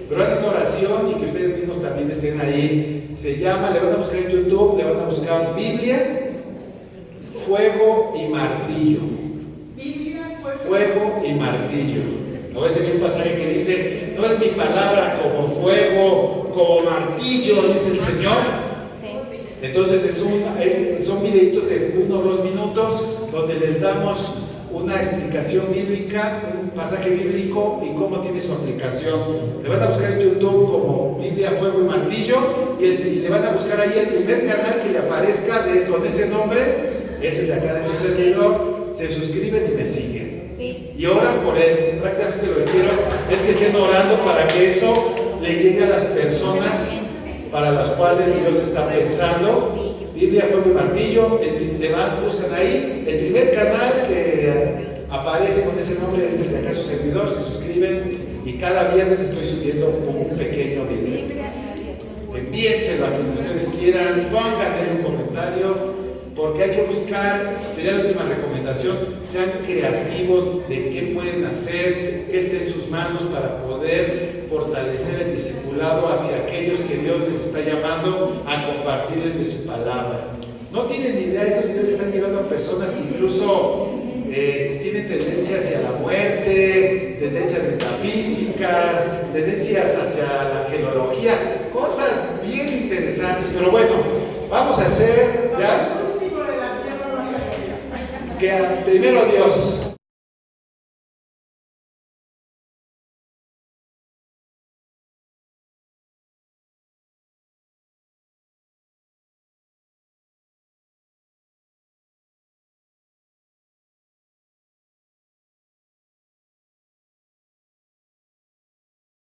[SPEAKER 1] Pero hagan esta oración y que ustedes mismos también estén ahí. Se llama, le van a buscar en YouTube, le van a buscar Biblia, Fuego y Martillo.
[SPEAKER 4] Biblia,
[SPEAKER 1] Fuego y Martillo. Le voy a decir un pasaje que dice, no es mi palabra como fuego, como martillo, dice el Señor.
[SPEAKER 5] Sí.
[SPEAKER 1] Entonces son videitos de 1 o 2 minutos donde les damos una explicación bíblica, un pasaje bíblico y cómo tiene su aplicación. Le van a buscar en YouTube como Biblia, Fuego y Martillo y le van a buscar ahí el primer canal que le aparezca con ese nombre, es el de acá de su servidor. Se suscriben y me siguen.
[SPEAKER 5] Sí.
[SPEAKER 1] Y oran por él. Prácticamente lo que quiero es que estén orando para que eso le llegue a las personas para las cuales Dios está pensando. Biblia, Fuego y Martillo, buscan ahí, el primer canal que aparece con ese nombre es el de acá su servidor, se suscriben y cada viernes estoy subiendo un pequeño video. Envíenselo a quien ustedes quieran, pónganle un comentario, porque hay que buscar, sería la última recomendación, sean creativos de qué pueden hacer, qué esté en sus manos para poder fortalecer el discipulado hacia aquellos que Dios les está llamando a compartirles de su palabra. No tienen ni idea, estos videos están llegando a personas que incluso tienen tendencias hacia la muerte, tendencias metafísicas, tendencias hacia la angelología, cosas bien interesantes, pero bueno, vamos a hacer ya que primero Dios.